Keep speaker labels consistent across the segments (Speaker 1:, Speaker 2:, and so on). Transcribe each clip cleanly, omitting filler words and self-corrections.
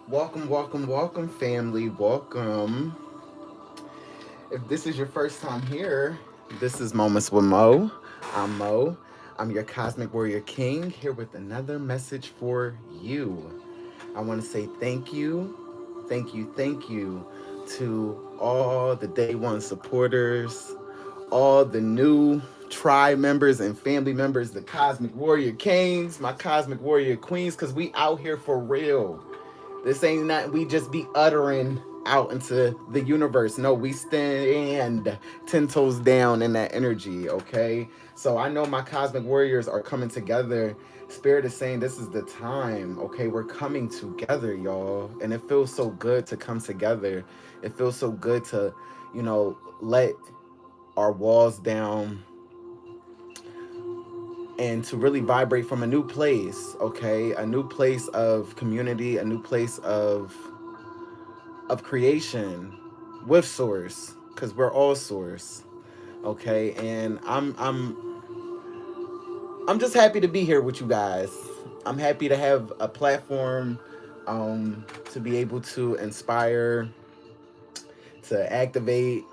Speaker 1: Welcome, welcome, welcome, family. Welcome. If this is your first time here, this is Moments with Mo. I'm Mo. I'm your Cosmic Warrior King here with another message for you. I want to say thank you to all the day one supporters, all the new tribe members and family members, the Cosmic Warrior Kings, my Cosmic Warrior Queens, because we out here for real. This ain't not we just be uttering out into the universe. No, we stand 10 toes down in that energy, okay? So I know my cosmic warriors are coming together. Spirit is saying this is the time, okay? We're coming together, y'all. And it feels so good to come together. It feels so good to, let our walls down and to really vibrate from a new place, okay? A new place of community, a new place of creation with source, because we're all source, okay? And I'm just happy to be here with you guys. I'm happy to have a platform to be able to inspire, to activate,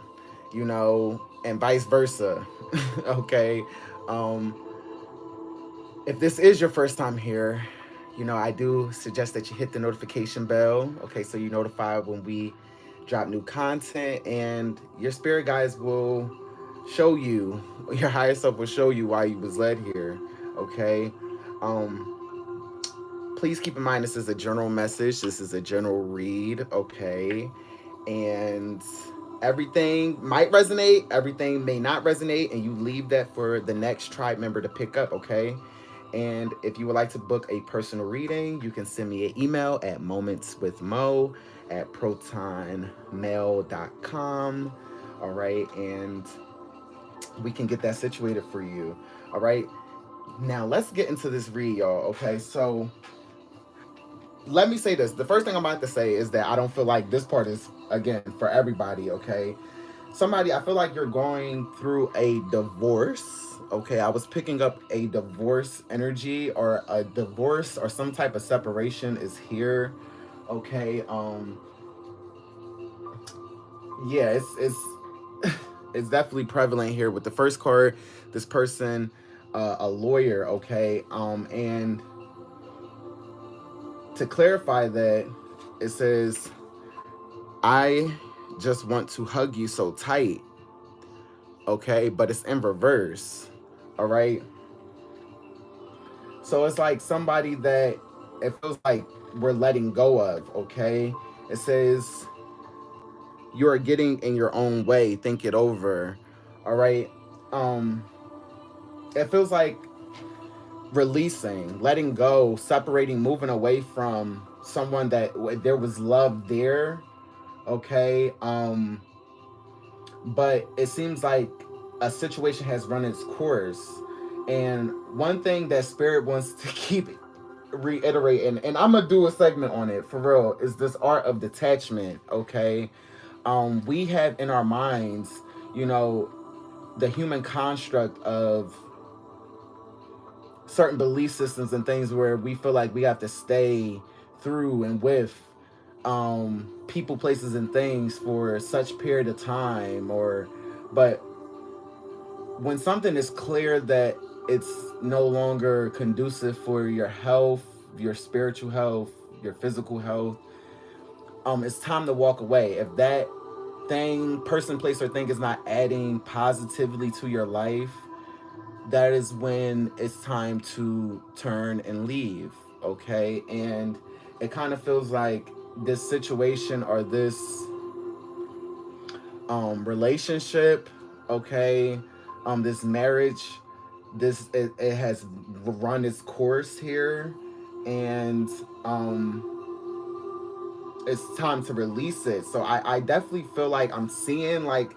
Speaker 1: and vice versa. Okay. um if this is your first time here, I do suggest that you hit the notification bell, okay, so you're notified when we drop new content, and your spirit guides will show you, your higher self will show you why you was led here, okay? Please keep in mind this is a general message, this is a general read, okay? And everything might resonate, everything may not resonate, and you leave that for the next tribe member to pick up, okay? And if you would like to book a personal reading, you can send me an email at momentswithmoe at protonmail.com. All right. And we can get that situated for you. All right. Now let's get into this read, y'all. Okay. So let me say this. The first thing I'm about to say is that I don't feel like this part is, again, for everybody. Okay. Somebody, I feel like you're going through a divorce. Okay, I was picking up a divorce energy, or a divorce or some type of separation is here. Okay, yeah, it's it's definitely prevalent here with the first card. This person, a lawyer. Okay, and to clarify that, it says, I just want to hug you so tight. Okay, but it's in reverse. All right. So it's like somebody that it feels like we're letting go of, okay? It says, you are getting in your own way, think it over. All right? Um it feels like releasing, letting go, separating, moving away from someone that there was love there, okay? But it seems like a situation has run its course. And one thing that spirit wants to keep reiterating, and I'm gonna do a segment on it for real, is this art of detachment, okay? We have in our minds, you know, the human construct of certain belief systems and things where we feel like we have to stay through and with people, places, and things for such period of time, or but when something is clear that it's no longer conducive for your health, your spiritual health, your physical health, it's time to walk away. If that thing, person, place, or thing is not adding positively to your life, that is when it's time to turn and leave. Okay. And it kind of feels like this situation, or this relationship, okay, this marriage, it has run its course here, and it's time to release it. So I definitely feel like I'm seeing like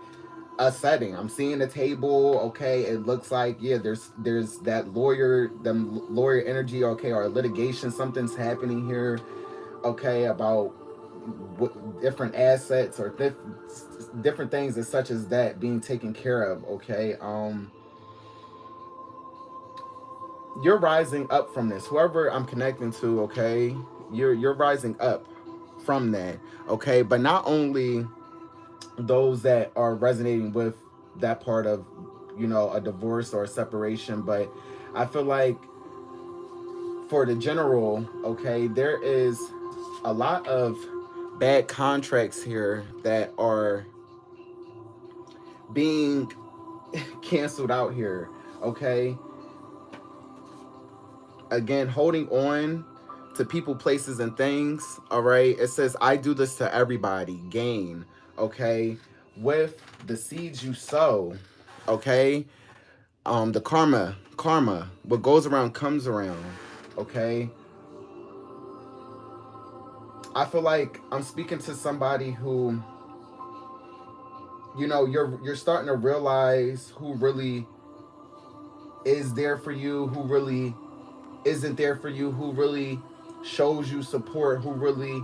Speaker 1: a setting. I'm seeing a table. Okay, it looks like, yeah, there's that lawyer energy. Okay, or litigation. Something's happening here. Okay, about different assets, or different things as such as that being taken care of. Okay, you're rising up from this. Whoever I'm connecting to. Okay, you're rising up. from that. Okay, but not only those that are resonating with that part of, you know, a divorce or a separation, but I feel like for the general, okay, there is a lot of bad contracts here that are being canceled out here. Okay, again, holding on to people, places, and things. All right, it says, I do this to everybody, gain. Okay, with the seeds you sow. Okay, the karma, what goes around comes around. Okay, I feel like I'm speaking to somebody who, you know, you're starting to realize who really is there for you, who really isn't there for you, who really shows you support, who really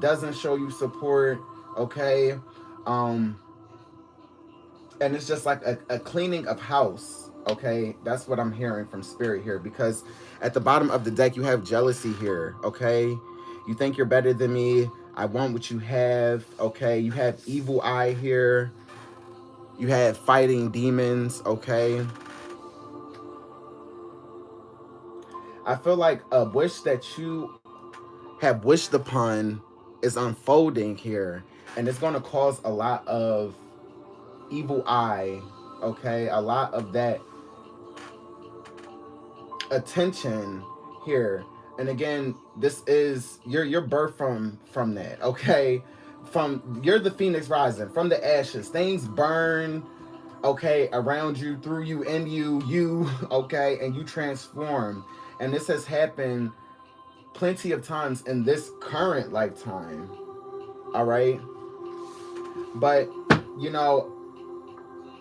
Speaker 1: doesn't show you support. Okay, um and it's just like a cleaning of house. Okay, that's what I'm hearing from spirit here, because at the bottom of the deck you have jealousy here. Okay, you think you're better than me, I want what you have. Okay, you have evil eye here, you have fighting demons. Okay, I feel like a wish that you have wished upon is unfolding here, and it's going to cause a lot of evil eye. Okay, a lot of that attention here. And again, this is your birth from that. Okay, from, you're the phoenix rising from the ashes. Things burn, okay, around you, through you, in you okay, and you transform. And this has happened plenty of times in this current lifetime. All right, but you know,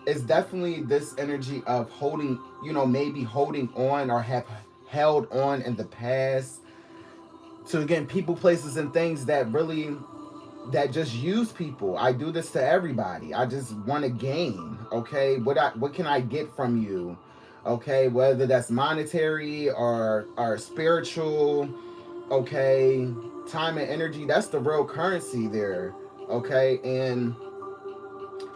Speaker 1: it's definitely this energy of holding, you know, maybe holding on, or have held on in the past to, again, people, places, and things that really, that just use people. I do this to everybody. I just want to gain. Okay, what can I get from you? Okay, whether that's monetary or spiritual. Okay, time and energy, that's the real currency there. Okay, and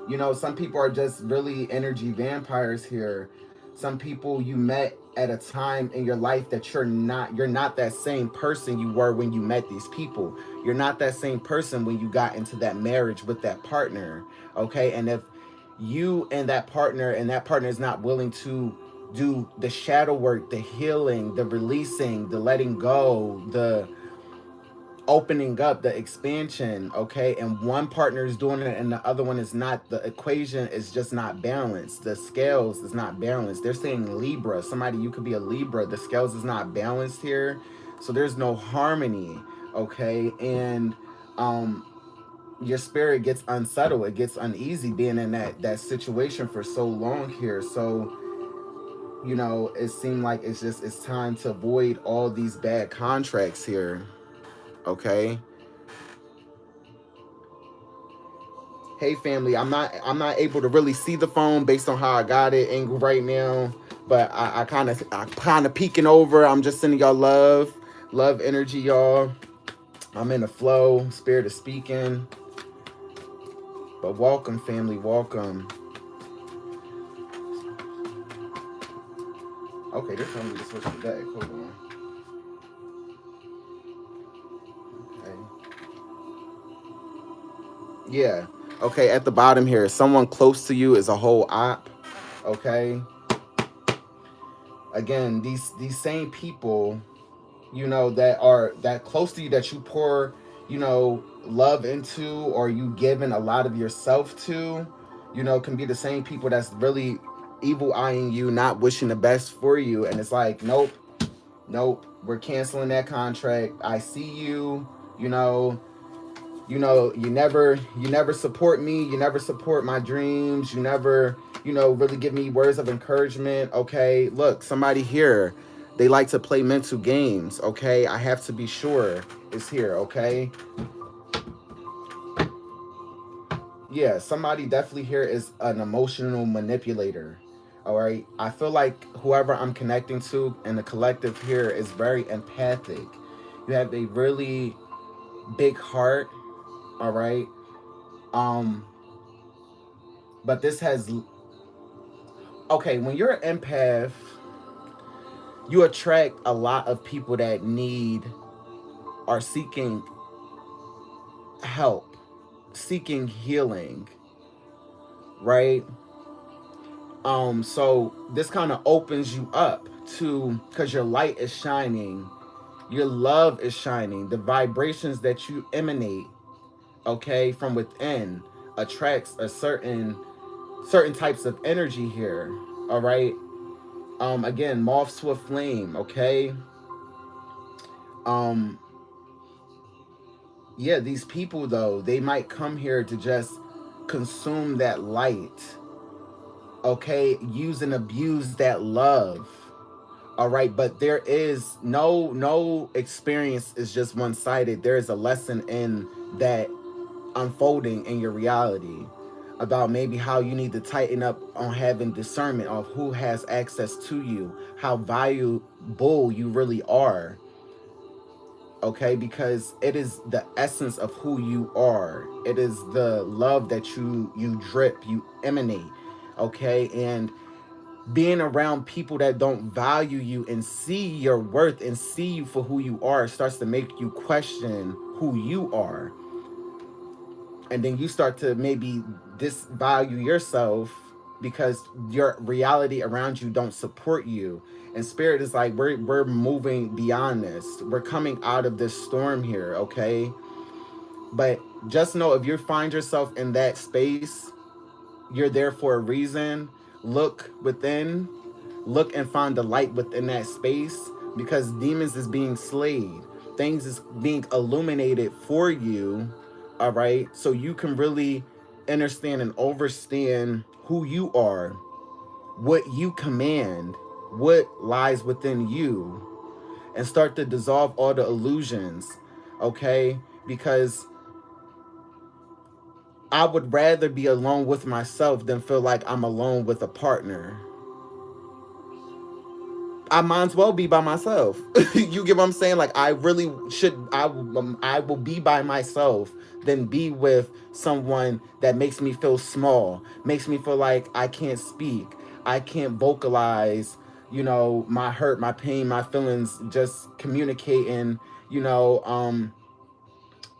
Speaker 1: you know, some people are just really energy vampires here. Some people you met at a time in your life that you're not that same person you were when you met these people. You're not that same person when you got into that marriage with that partner. Okay, and if you and that partner is not willing to do the shadow work, the healing, the releasing, the letting go, the opening up, the expansion, okay, and one partner is doing it and the other one is not, the equation is just not balanced, the scales is not balanced. They're saying Libra, somebody, you could be a Libra, the scales is not balanced here, so there's no harmony. Okay, and um your spirit gets unsettled, it gets uneasy being in that situation for so long here. So you know, it seemed like it's time to avoid all these bad contracts here. Okay, hey family, I'm not able to really see the phone based on how I got it angled right now, but I kind of peeking over. I'm just sending y'all love energy, y'all. I'm in the flow, spirit is speaking. But welcome family, welcome. Okay, they're telling me to switch the deck. Hold on. Okay. Yeah. Okay, at the bottom here, someone close to you is a whole op. Okay. Again, these same people, you know, that are that close to you, that you pour, you know, love into, or you giving a lot of yourself to, you know, can be the same people that's really evil eyeing you, not wishing the best for you. And it's like, nope, nope, we're canceling that contract. I see you, you know, you never support me, you never support my dreams, you never, you know, really give me words of encouragement. Okay, look, somebody here, they like to play mental games. Okay, I have to be sure it's here. Okay, yeah, somebody definitely here is an emotional manipulator. All right, I feel like whoever I'm connecting to in the collective here is very empathic. You have a really big heart. All right. Um, but this has, okay, when you're an empath, you attract a lot of people that need, are seeking help, seeking healing, right? So this kind of opens you up to, because your light is shining, your love is shining, the vibrations that you emanate, okay, from within attracts a certain types of energy here. All right. Again, moths to a flame, okay? Um, yeah, these people though, they might come here to just consume that light, okay? Use and abuse that love. All right, but there is no experience is just one-sided. There is a lesson in that unfolding in your reality about maybe how you need to tighten up on having discernment of who has access to you, how valuable you really are, okay? Because it is the essence of who you are. It is the love that you drip, you emanate, okay? And being around people that don't value you and see your worth and see you for who you are starts to make you question who you are. And then you start to maybe disvalue yourself because your reality around you don't support you. And spirit is like, we're moving beyond this, we're coming out of this storm here, okay? But just know, if you find yourself in that space, you're there for a reason. Look within, look and find the light within that space, because demons is being slayed, things is being illuminated for you. All right, so you can really understand and understand who you are, what you command, what lies within you, and start to dissolve all the illusions, okay? Because I would rather be alone with myself than feel like I'm alone with a partner. I might as well be by myself. You get what I'm saying? Like, I really should. I will be by myself than be with someone that makes me feel small, makes me feel like I can't speak, I can't vocalize. My hurt, my pain, my feelings. Just communicating. You know,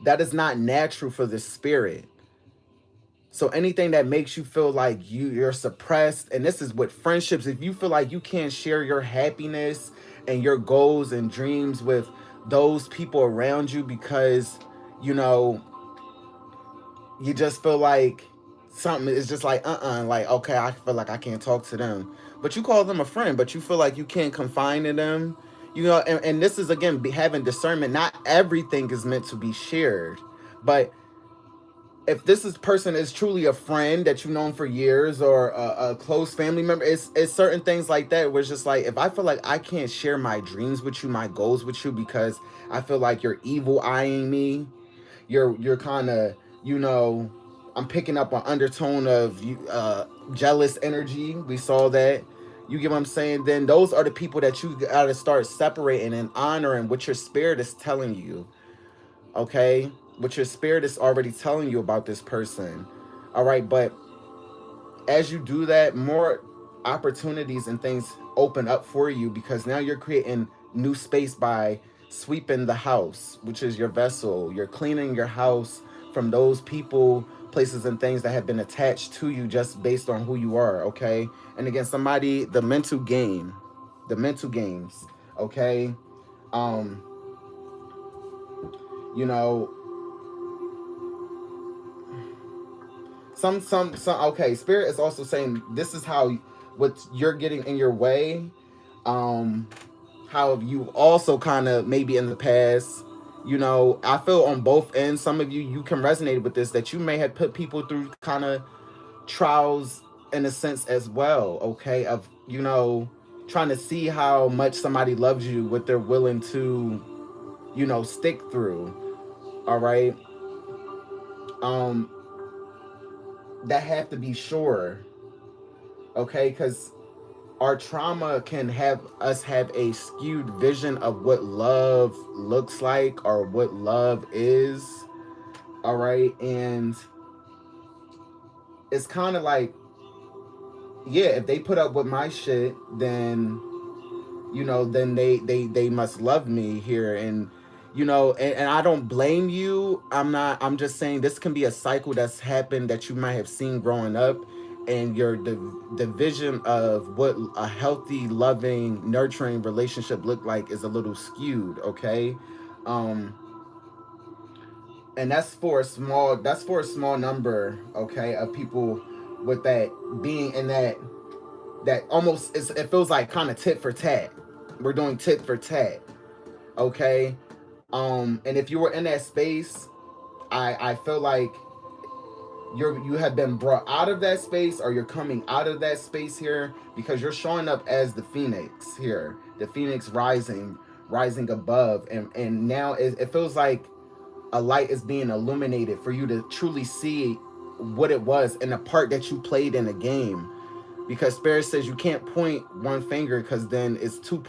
Speaker 1: that is not natural for the spirit. So anything that makes you feel like you're suppressed, and this is with friendships, if you feel like you can't share your happiness and your goals and dreams with those people around you because, you know, you just feel like something is just like, like, okay, I feel like I can't talk to them. But you call them a friend, but you feel like you can't confine in them. And this is, again, having discernment. Not everything is meant to be shared. But if person is truly a friend that you've known for years, or a close family member, it's certain things like that where it's just like, if I feel like I can't share my dreams with you, my goals with you, because I feel like you're evil eyeing me, you're kind of, I'm picking up an undertone of jealous energy. We saw that. You get what I'm saying? Then those are the people that you gotta start separating and honoring what your spirit is telling you, okay? What your spirit is already telling you about this person. All right, but as you do that, more opportunities and things open up for you, because now you're creating new space by sweeping the house, which is your vessel. You're cleaning your house from those people, places, and things that have been attached to you just based on who you are, okay? And again, the mental game, the mental games, okay? Um, you know, some okay, spirit is also saying this is how what you're getting in your way. um how you also kind of maybe in the past, I feel on both ends, some of you can resonate with this, that you may have put people through kind of trials in a sense as well, okay, of trying to see how much somebody loves you, what they're willing to stick through. All right. um that have to be sure, okay, because our trauma can have us have a skewed vision of what love looks like or what love is. All right. And it's kind of like, yeah, if they put up with my shit, then, then they must love me here. And, and I don't blame you. I'm just saying this can be a cycle that's happened that you might have seen growing up. And the vision of what a healthy, loving, nurturing relationship look like is a little skewed, okay? Um, and that's for a small number, okay, of people with that being in that almost it feels like kind of tit for tat. We're doing tit for tat, okay? And if you were in that space, I feel like you have been brought out of that space, or you're coming out of that space here, because you're showing up as the phoenix here, the phoenix rising above, and now it feels like a light is being illuminated for you to truly see what it was and the part that you played in the game. Because Spirit says you can't point one finger, because then it's 3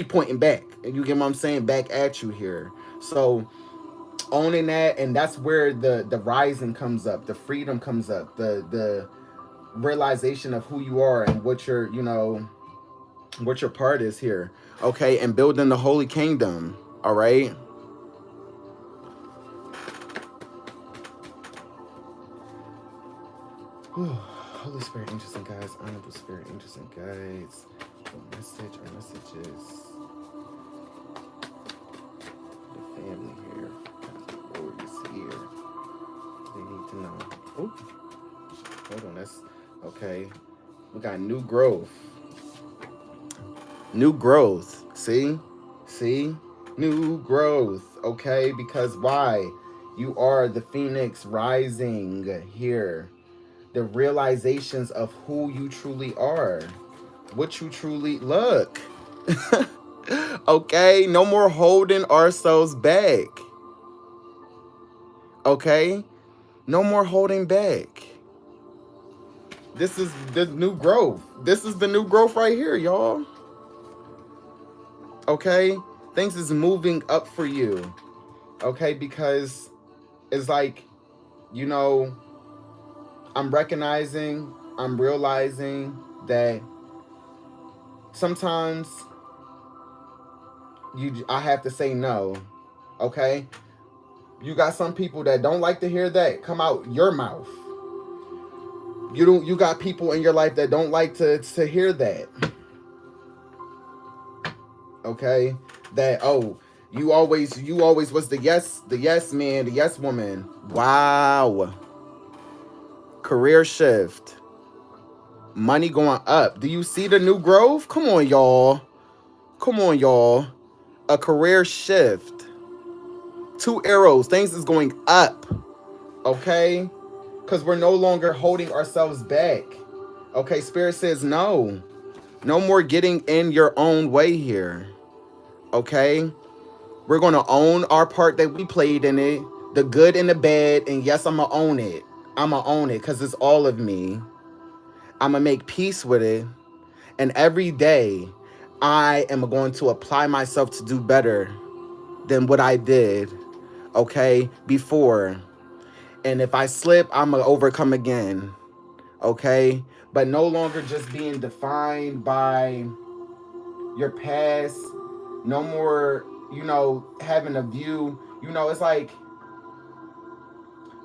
Speaker 1: pointing back, and you get what I'm saying, back at you here. So owning that, and that's where the rising comes up, the freedom comes up, the realization of who you are and what your part is here, okay, and building the holy kingdom. All right. Holy Spirit, angels and guides, honorable Spirit, angels and guides, the message or messages, the family here, the Lord is here. They need to know. Oh, hold on, that's okay. We got new growth. New growth. See? New growth. Okay, because why? You are the phoenix rising here. The realizations of who you truly are, what you truly look. Okay, no more holding ourselves back. Okay, no more holding back. This is the new growth. This is the new growth right here, y'all. Okay, things is moving up for you. Okay, because it's like, I'm realizing that sometimes I have to say no. Okay? You got some people that don't like to hear that come out your mouth. You got people in your life that don't like to hear that. Okay? That, oh, you always was the yes man, the yes woman. Wow. Career shift. Money going up. Do you see the new growth? Come on, y'all. A career shift. 2 arrows. Things is going up. Okay? Because we're no longer holding ourselves back. Okay? Spirit says no. No more getting in your own way here. Okay? We're going to own our part that we played in it. The good and the bad. And yes, I'm going to own it. I'm going to own it because it's all of me. I'm going to make peace with it. And every day, I am going to apply myself to do better than what I did, okay, before. And if I slip, I'm going to overcome again, okay? But no longer just being defined by your past. No more, having a view. It's like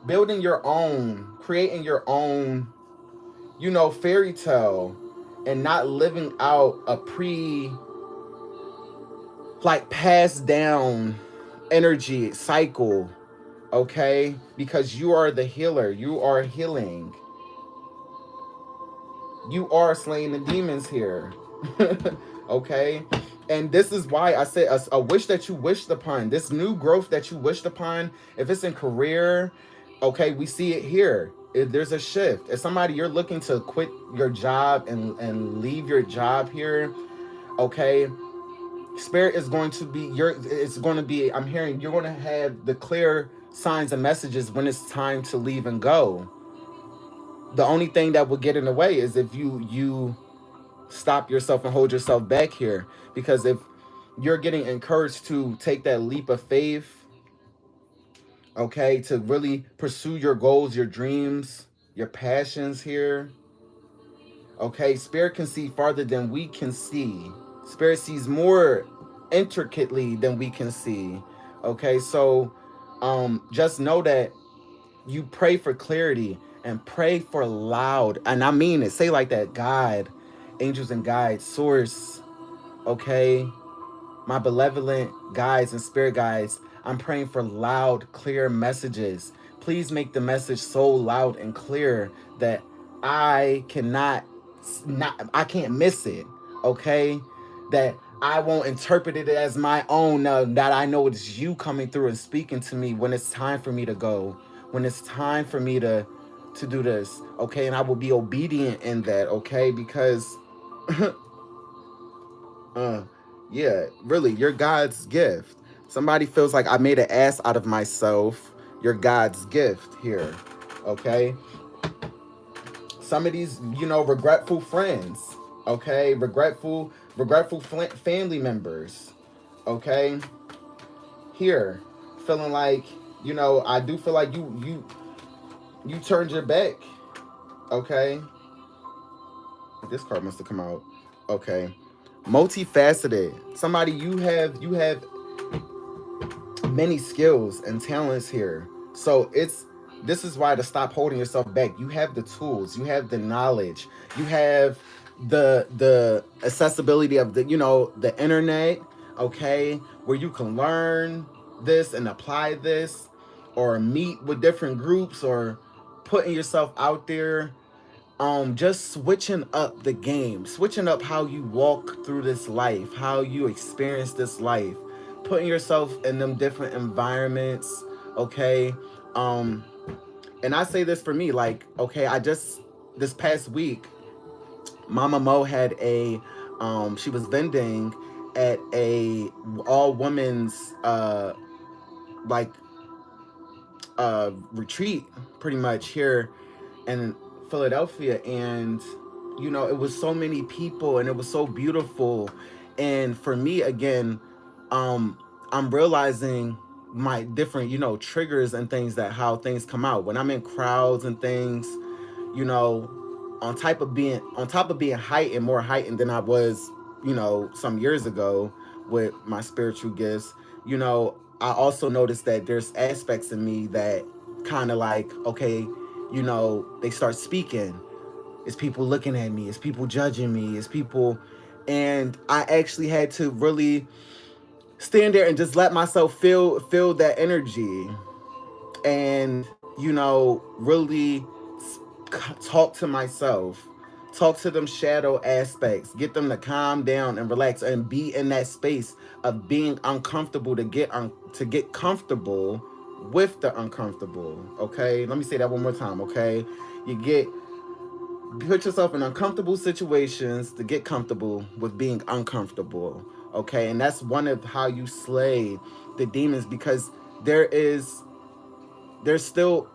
Speaker 1: building your own, creating your own, fairy tale, and not living out a passed down energy cycle, okay? Because you are the healer. You are healing. You are slaying the demons here, okay? And this is why I say a wish that you wished upon, this new growth that you wished upon, if it's in career, okay, we see it here. If there's a shift. If somebody, you're looking to quit your job and leave your job here, okay, Spirit is going to be, I'm hearing you're going to have the clear signs and messages when it's time to leave and go. The only thing that will get in the way is if you stop yourself and hold yourself back here. Because if you're getting encouraged to take that leap of faith, okay, to really pursue your goals, your dreams, your passions here, okay, Spirit can see farther than we can see. Spirit sees more intricately than we can see. Okay, so just know that you pray for clarity and pray for loud, and I mean it, say like that, God, angels and guides, source, okay, my benevolent guides and spirit guides, I'm praying for loud, clear messages. Please make the message so loud and clear that I cannot, not, I can't miss it. Okay, that I won't interpret it as my own. That I know it's you coming through and speaking to me when it's time for me to go, when it's time for me to do this. Okay, and I will be obedient in that. Okay, because Uh, yeah, really, you're God's gift. Somebody feels like I made an ass out of myself. You're God's gift here. Okay? Some of these, regretful friends. Okay? Regretful family members. Okay? Here, feeling like, I do feel like you turned your back. Okay? This card must have come out. Okay. Multifaceted. Somebody, you have many skills and talents here. So this is why to stop holding yourself back. You have the tools, you have the knowledge, you have the accessibility of the internet, okay, where you can learn this and apply this, or meet with different groups, or putting yourself out there, just switching up the game, switching up how you walk through this life, how you experience this life, putting yourself in them different environments, okay. And I say this for me, like, okay, I just this past week, Mama Mo had a she was vending at a all women's like retreat, pretty much, here in Philadelphia. And it was so many people and it was so beautiful. And for me, again, I'm realizing my different triggers and things, that how things come out when I'm in crowds and things, you know on top of being heightened, more heightened than I was some years ago with my spiritual gifts. I also noticed that there's aspects in me that kind of like, okay, they start speaking. It's people looking at me. It's people judging me. It's people. And I actually had to really stand there and just let myself feel that energy, and really talk to myself, talk to them shadow aspects, get them to calm down and relax and be in that space of being uncomfortable, to get comfortable with the uncomfortable. Okay, let me say that one more time. Okay, put yourself in uncomfortable situations to get comfortable with being uncomfortable. Okay, and that's one of how you slay the demons, because there's still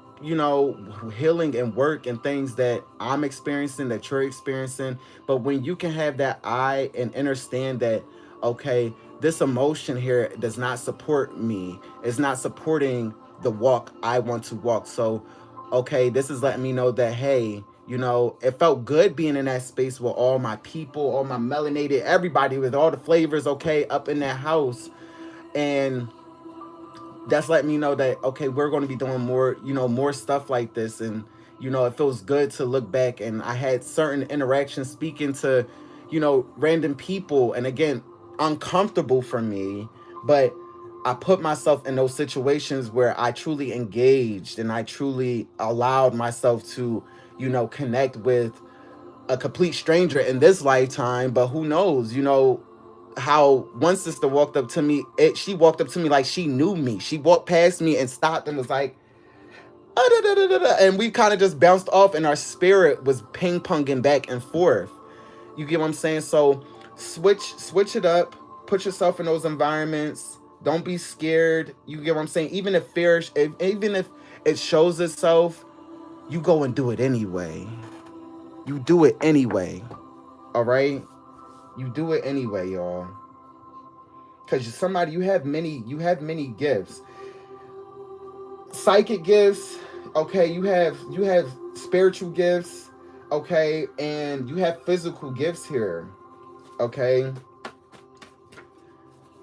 Speaker 1: healing and work and things that I'm experiencing, that you're experiencing. But when you can have that eye and understand that, okay, this emotion here does not support me, it's not supporting the walk I want to walk. So okay, this is letting me know that, hey, it felt good being in that space with all my people, all my melanated, everybody with all the flavors, okay, up in that house. And that's letting me know that, okay, we're going to be doing more, more stuff like this. And it feels good to look back, and I had certain interactions speaking to random people, and again, uncomfortable for me, but I put myself in those situations where I truly engaged and I truly allowed myself to connect with a complete stranger in this lifetime. But who knows, how one sister walked up to me. She walked up to me like she knew me. She walked past me and stopped and was like, "Ah, da, da, da, da, da," and we kind of just bounced off, and our spirit was ping ponging back and forth. You get what I'm saying? So switch it up. Put yourself in those environments. Don't be scared. You get what I'm saying? Even if even if it shows itself, you go and do it anyway. You do it anyway. All right, you do it anyway, y'all. Because somebody, you have many gifts, psychic gifts. Okay, you have spiritual gifts. Okay, and you have physical gifts here. Okay,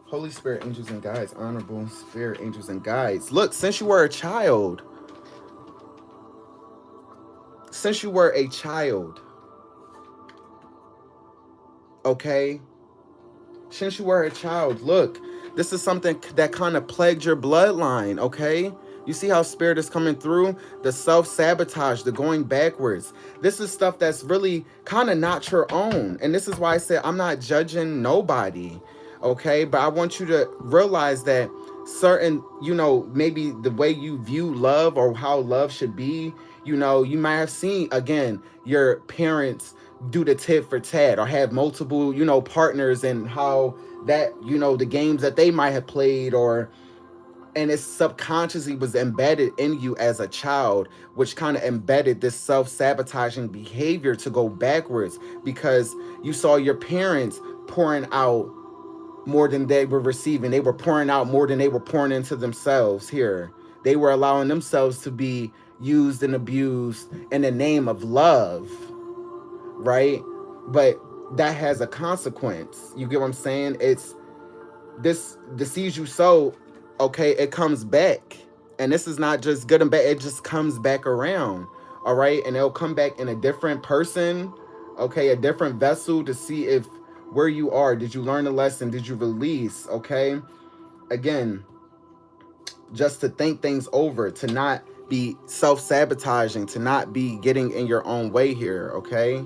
Speaker 1: Holy Spirit, angels and guides, honorable spirit, angels and guides. Look, since you were a child, okay, since you were a child, look, this is something that kind of plagued your bloodline, okay? You see how spirit is coming through? The self-sabotage, the going backwards. This is stuff that's really kind of not your own. And this is why I said I'm not judging nobody, okay? But I want you to realize that certain, maybe the way you view love or how love should be, you might have seen, again, your parents do the tit for tat or have multiple, partners, and how that, the games that they might have played, and it subconsciously was embedded in you as a child, which kind of embedded this self-sabotaging behavior to go backwards because you saw your parents pouring out more than they were receiving. They were pouring out more than they were pouring into themselves here. They were allowing themselves to be used and abused in the name of love, right? But that has a consequence. You get what I'm saying? It's this, the seeds you sow, okay, it comes back. And this is not just good and bad, it just comes back around. All right. And it'll come back in a different person, okay, a different vessel, to see if where you are. Did you learn a lesson? Did you release? Okay. Again, just to think things over, to not be self-sabotaging, to not be getting in your own way here, okay?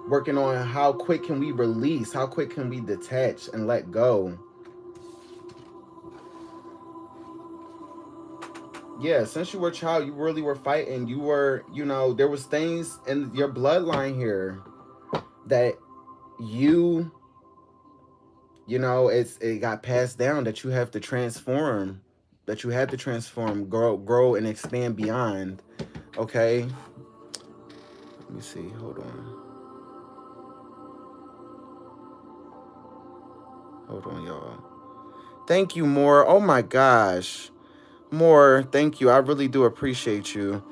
Speaker 1: Working on how quick can we release, how quick can we detach and let go. Yeah, since you were a child, you really were fighting. You were, there was things in your bloodline here that you, it got passed down, that you have to transform, grow and expand beyond. Okay. Let me see. Hold on, y'all. Thank you, more. Oh my gosh. More, thank you. I really do appreciate you.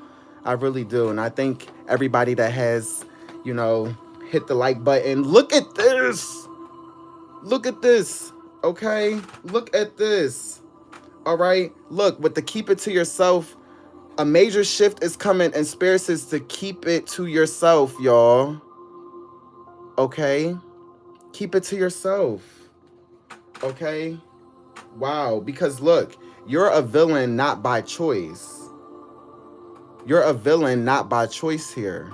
Speaker 1: I really do. And I thank everybody that has, hit the like button. Look at this. Look at this. Okay? Look at this. All right? Look, with the keep it to yourself, a major shift is coming, and Spirit says to keep it to yourself, y'all. Okay? Keep it to yourself. Okay? Wow. Because look, you're a villain not by choice. You're a villain not by choice here.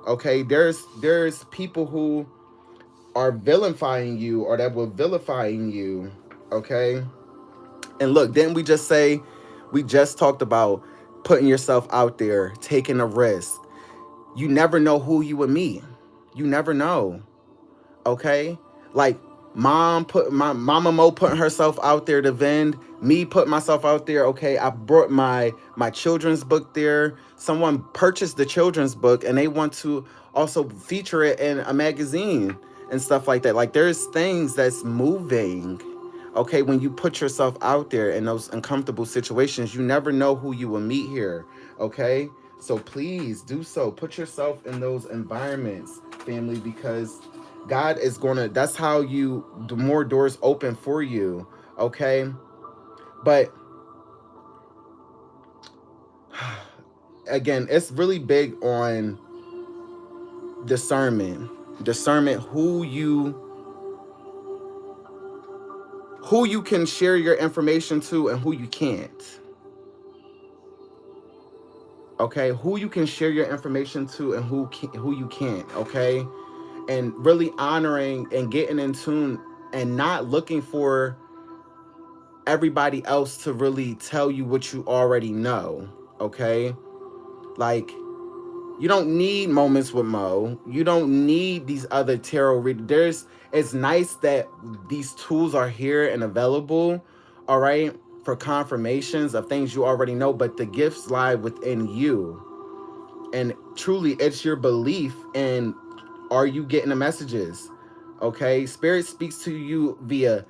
Speaker 1: Okay? There's people who are vilifying you, or that were vilifying you. Okay? And look, didn't we just say, we just talked about putting yourself out there, taking a risk. You never know who you would meet. You never know. Okay? Like my mama Mo putting herself out there to vend, me putting myself out there. Okay, I brought my children's book there. Someone purchased the children's book and they want to also feature it in a magazine and stuff like that. Like, there's things that's moving. Okay, when you put yourself out there in those uncomfortable situations, you never know who you will meet here. Okay, so please do so. Put yourself in those environments, family, because God is gonna, that's how the more doors open for you. Okay, but again, it's really big on discernment. Who you can share your information to and who you can't. Okay, who you can share your information to and who you can't. Okay, and really honoring and getting in tune and not looking for everybody else to really tell you what you already know. Okay, like, you don't need Moments with Mo. You don't need these other tarot readers. It's nice that these tools are here and available, all right, for confirmations of things you already know, but the gifts lie within you. And truly, it's your belief in Are you getting the messages? Okay, spirit speaks to you via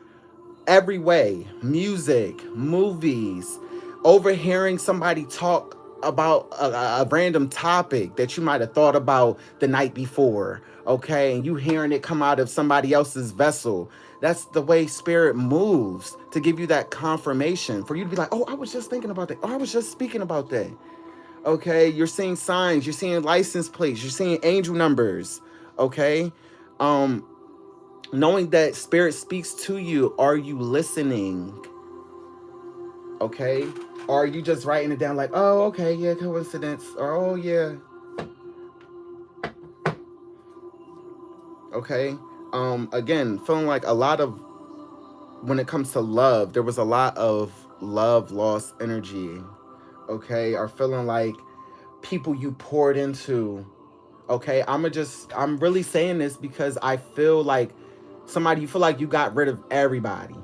Speaker 1: every way: music, movies, overhearing somebody talk about a random topic that you might have thought about the night before, okay, and you hearing it come out of somebody else's vessel. That's the way spirit moves, to give you that confirmation, for you to be like, oh, I was just thinking about that, or I was just speaking about that. Okay, you're seeing signs, you're seeing license plates, you're seeing angel numbers. Okay, um knowing that spirit speaks to you, are you listening? Okay, or are you just writing it down like, oh, okay, yeah, coincidence, or oh yeah. Okay, again, feeling like a lot of, when it comes to love, there was a lot of love lost energy. Okay, or feeling like people you poured into. Okay, I'm really saying this because I feel like somebody, you feel like you got rid of everybody.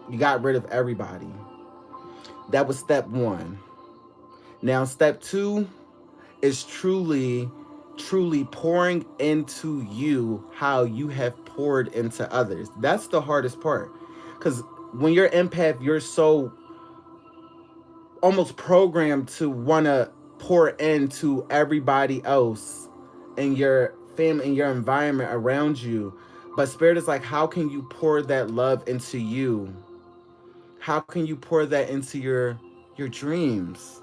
Speaker 1: You got rid of everybody. That was step one. Now, step two is truly pouring into you how you have poured into others. That's the hardest part. Because when you're empath, you're so almost programmed to want to pour into everybody else in your family, in your environment around you. But spirit is like, how can you pour that love into you? How can you pour that into your dreams,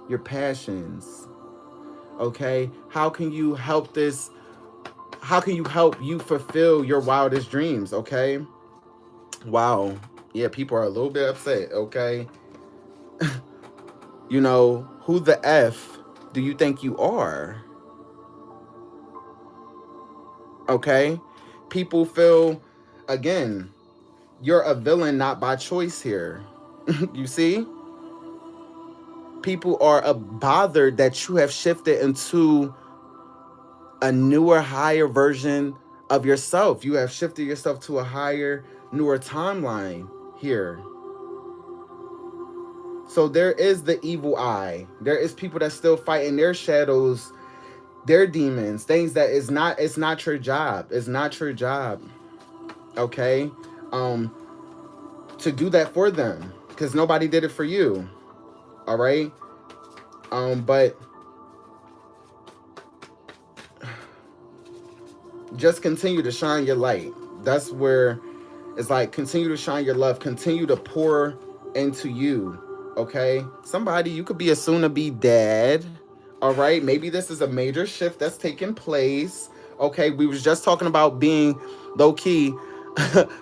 Speaker 1: your passions? Okay, how can you help this, how can you help you fulfill your wildest dreams? Okay, wow, yeah, people are a little bit upset. Okay, you know, who the f do you think you are? Okay, people feel, again, you're a villain not by choice here. You see, people are bothered that you have shifted into a newer, higher version of yourself. You have shifted yourself to a higher, newer timeline here. So there is the evil eye. There is people that still fighting their shadows, their demons, things that is not, it's not your job. It's not your job. Okay? Um to do that for them, because nobody did it for you. All right? But just continue to shine your light. That's where it's like, continue to shine your love, continue to pour into you. Okay, somebody, you could be a soon to be dad. All right, maybe this is a major shift that's taking place. Okay, we was just talking about being low key.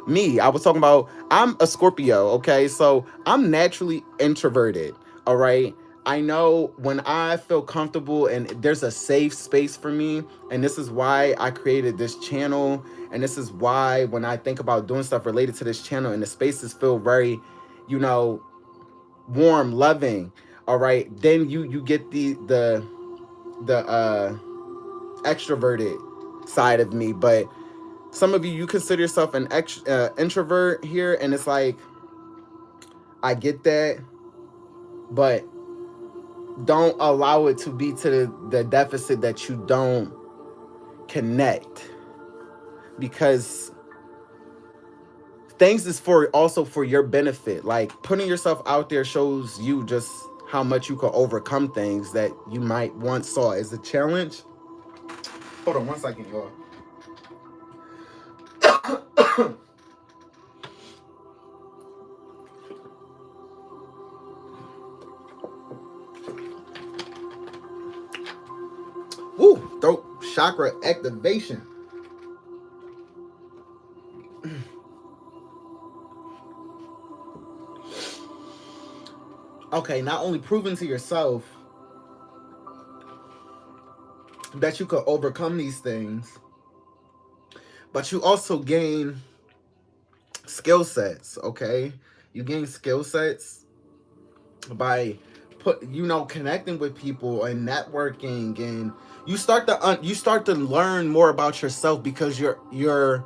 Speaker 1: Me, I was talking about, I'm a Scorpio. Okay, so I'm naturally introverted. All right, I know when I feel comfortable and there's a safe space for me, and this is why I created this channel, and this is why when I think about doing stuff related to this channel and the spaces feel very, you know, warm, loving. All right, then you get the extroverted side of me. But some of you consider yourself an introvert here, and it's like, I get that, but don't allow it to be to the deficit that you don't connect, because things is for also for your benefit. Like, putting yourself out there shows you just how much you can overcome things that you might once saw as a challenge. Hold on one second, y'all. Woo, throat chakra activation. Okay, not only proving to yourself that you could overcome these things, but you also gain skill sets. Okay, you gain skill sets by connecting with people and networking, and you start to learn more about yourself, because you're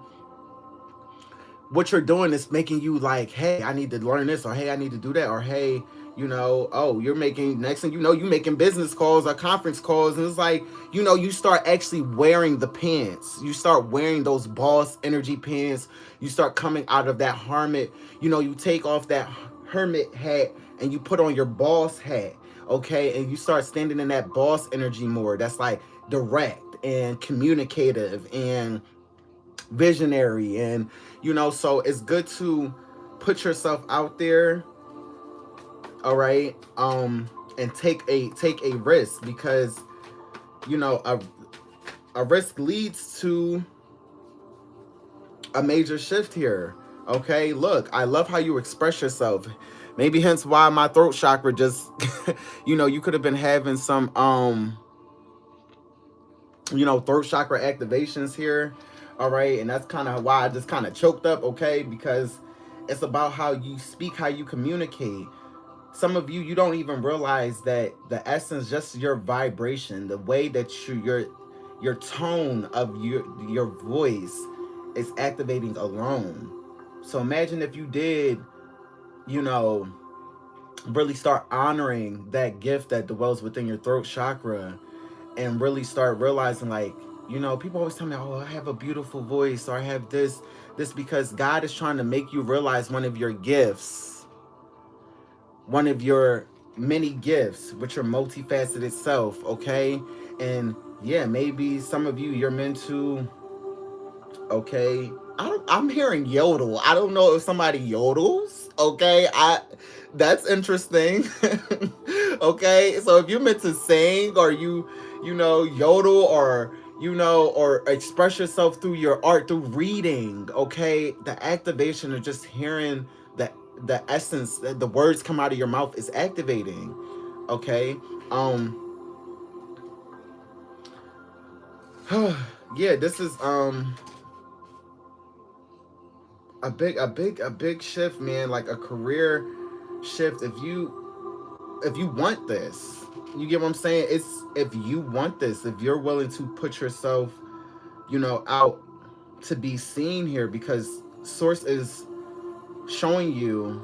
Speaker 1: what you're doing is making you like, hey, I need to learn this, or hey, I need to do that, or hey, You know, oh, you're making, next thing you know, you making business calls or conference calls, and it's like, you know, you start actually wearing the pants. You start wearing those boss energy pants. You start coming out of that hermit. You know, you take off that hermit hat and you put on your boss hat, okay? And you start standing in that boss energy more. That's like direct and communicative and visionary. And, you know, so it's good to put yourself out there, all right, and take a risk, because, you know, a risk leads to a major shift here. Okay, look, I love how you express yourself. Maybe hence why my throat chakra just you know, you could have been having some you know, throat chakra activations here. All right, and that's kind of why I just kind of choked up, okay? Because it's about how you speak, how you communicate. Some of you, you don't even realize that the essence, just your vibration, the way that your tone of your voice is activating alone. So imagine if you did, you know, really start honoring that gift that dwells within your throat chakra, and really start realizing, like, you know, people always tell me, oh, I have a beautiful voice, or I have this, because God is trying to make you realize one of your gifts, one of your many gifts with your multifaceted self, okay? And yeah, maybe some of you, you're meant to, okay, I'm hearing yodel. I don't know if somebody yodels, okay? That's interesting. Okay, so if you're meant to sing, or you know, yodel, or, you know, or express yourself through your art, through reading, okay, the activation of just hearing the essence, the words come out of your mouth is activating, okay? Yeah, this is a big shift, man, like a career shift. If you want this, you get what I'm saying? It's, if you want this, if you're willing to put yourself, you know, out to be seen here, because source is showing you,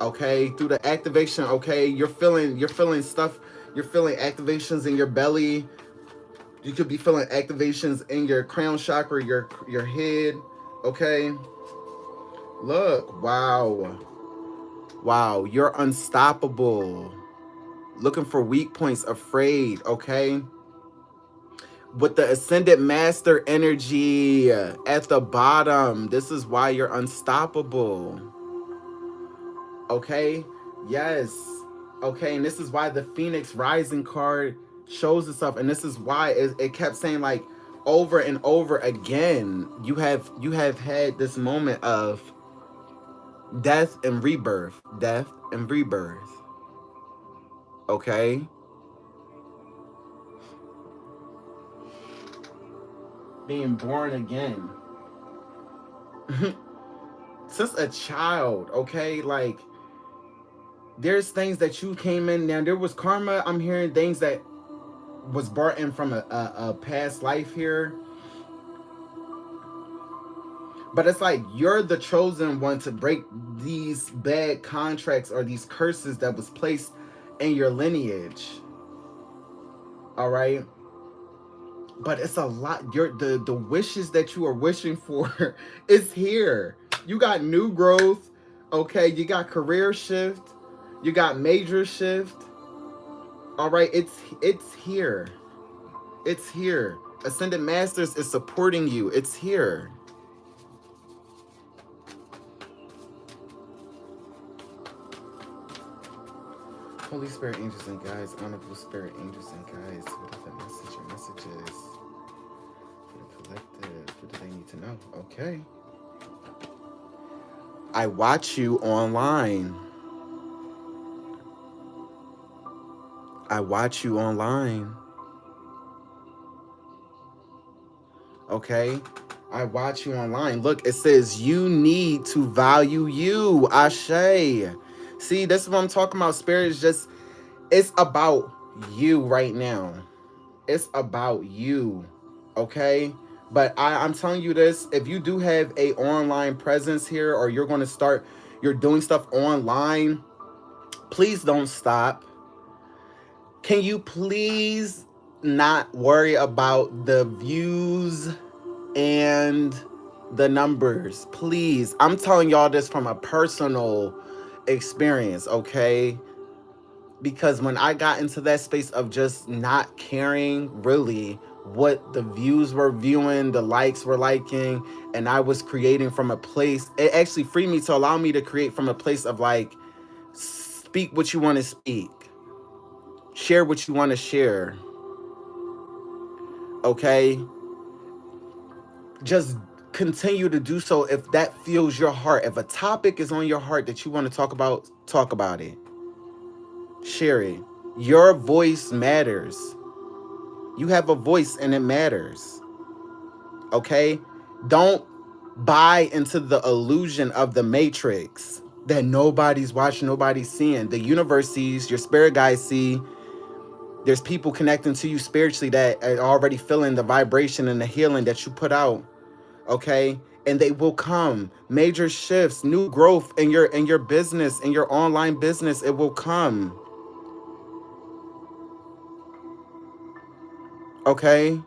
Speaker 1: okay, through the activation, okay, you're feeling stuff, you're feeling activations in your belly. You could be feeling activations in your crown chakra, your head, okay? Look, wow, you're unstoppable. Looking for weak points, afraid, okay? With the ascended master energy at the bottom, this is why you're unstoppable, okay? Yes, okay, and this is why the Phoenix Rising card shows itself, and this is why it kept saying, like, over and over again, you have had this moment of death and rebirth, death and rebirth, okay? Being born again. Since a child, okay? Like, there's things that you came in. Now, there was karma. I'm hearing things that was brought in from a past life here. But it's like you're the chosen one to break these bad contracts or these curses that was placed in your lineage. All right? But it's a lot. The wishes that you are wishing for is here. You got new growth, okay? You got career shift, you got major shift. All right, it's here. It's here. Ascended Masters is supporting you. It's here. Holy Spirit, angels and guides, honorable spirit, angels and guides, what is that message or messages for the collective? What do they need to know? Okay. I watch you online. I watch you online. Okay? I watch you online. Look, it says you need to value you. Ashe. See, this is what I'm talking about. Spirit is just, it's about you right now. It's about you. Okay? But I'm telling you this, if you do have a online presence here, or you're going to start, you're doing stuff online, Please don't stop. Can you please not worry about the views and the numbers? Please. I'm telling y'all this from a personal experience, okay? Because when I got into that space of just not caring really what the views were viewing, the likes were liking, and I was creating from a place, it actually freed me to allow me to create from a place of like, speak what you want to speak, share what you want to share, okay? Just continue to do so if that feels your heart. If a topic is on your heart that you want to talk about it. Share it. Your voice matters. You have a voice and it matters. Okay? Don't buy into the illusion of the matrix that nobody's watching, nobody's seeing. The universe sees, your spirit guides see. There's people connecting to you spiritually that are already feeling the vibration and the healing that you put out. Okay? And they will come. Major shifts, new growth in your business, in your online business, it will come. Okay?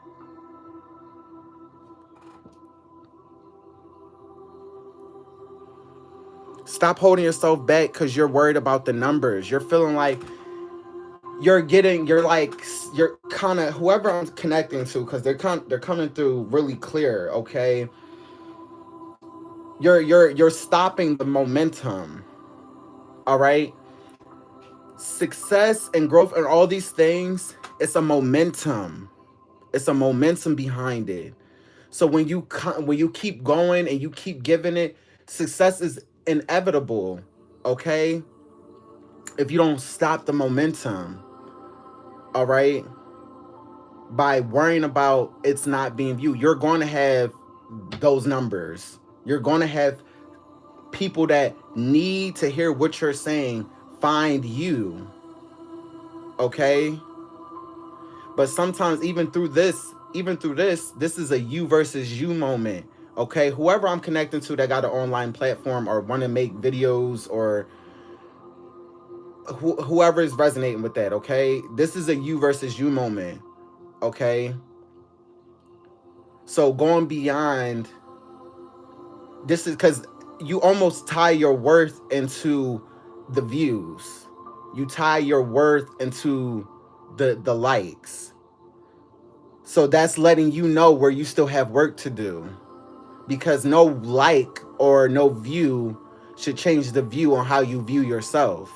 Speaker 1: Stop holding yourself back because you're worried about the numbers. You're feeling like you're kind of whoever I'm connecting to, because they're coming through really clear. Okay, you're stopping the momentum. All right, success and growth and all these things. It's a momentum. It's a momentum behind it. So when you keep going and you keep giving it, success is inevitable. Okay, if you don't stop the momentum. All right, by worrying about it's not being viewed, you're going to have those numbers. You're going to have people that need to hear what you're saying find you. Okay, but sometimes this is a you versus you moment. Okay, whoever I'm connecting to that got an online platform or want to make videos, or whoever is resonating with that. Okay, this is a you versus you moment. Okay, so going beyond this is because you almost tie your worth into the views. You tie your worth into the likes. So that's letting you know where you still have work to do. Because no like or no view should change the view on how you view yourself.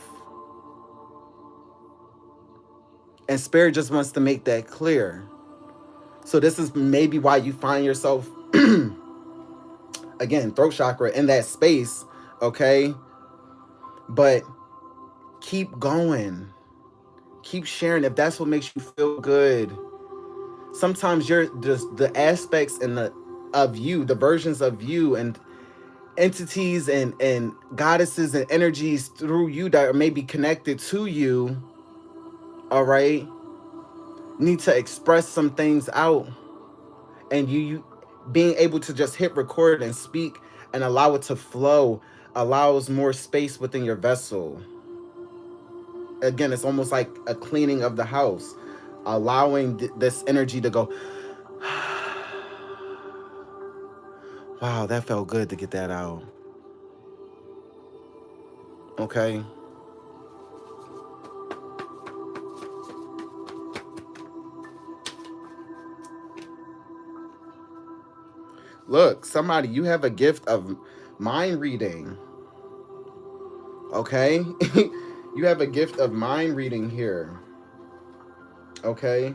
Speaker 1: And Spirit just wants to make that clear. So this is maybe why you find yourself again, throat chakra in that space, okay? But keep going. Keep sharing if that's what makes you feel good. Sometimes you're just the aspects and the of you, the versions of you and entities and goddesses and energies through you that are maybe connected to you, all right, need to express some things out. And you being able to just hit record and speak and allow it to flow allows more space within your vessel. Again, it's almost like a cleaning of the house, allowing this energy to go. Wow, that felt good to get that out. Okay. Look, somebody, you have a gift of mind reading. Okay? You have a gift of mind reading here. Okay?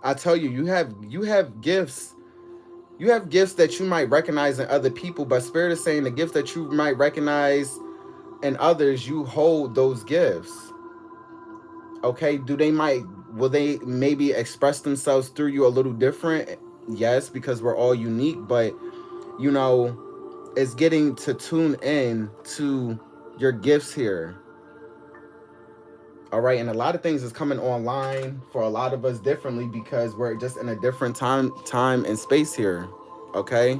Speaker 1: I tell you, you have gifts. You have gifts that you might recognize in other people, but Spirit is saying the gifts that you might recognize in others, you hold those gifts. Okay? Will they maybe express themselves through you a little different? Yes, because we're all unique, but you know, it's getting to tune in to your gifts here. All right, and a lot of things is coming online for a lot of us differently because we're just in a different time and space here. Okay?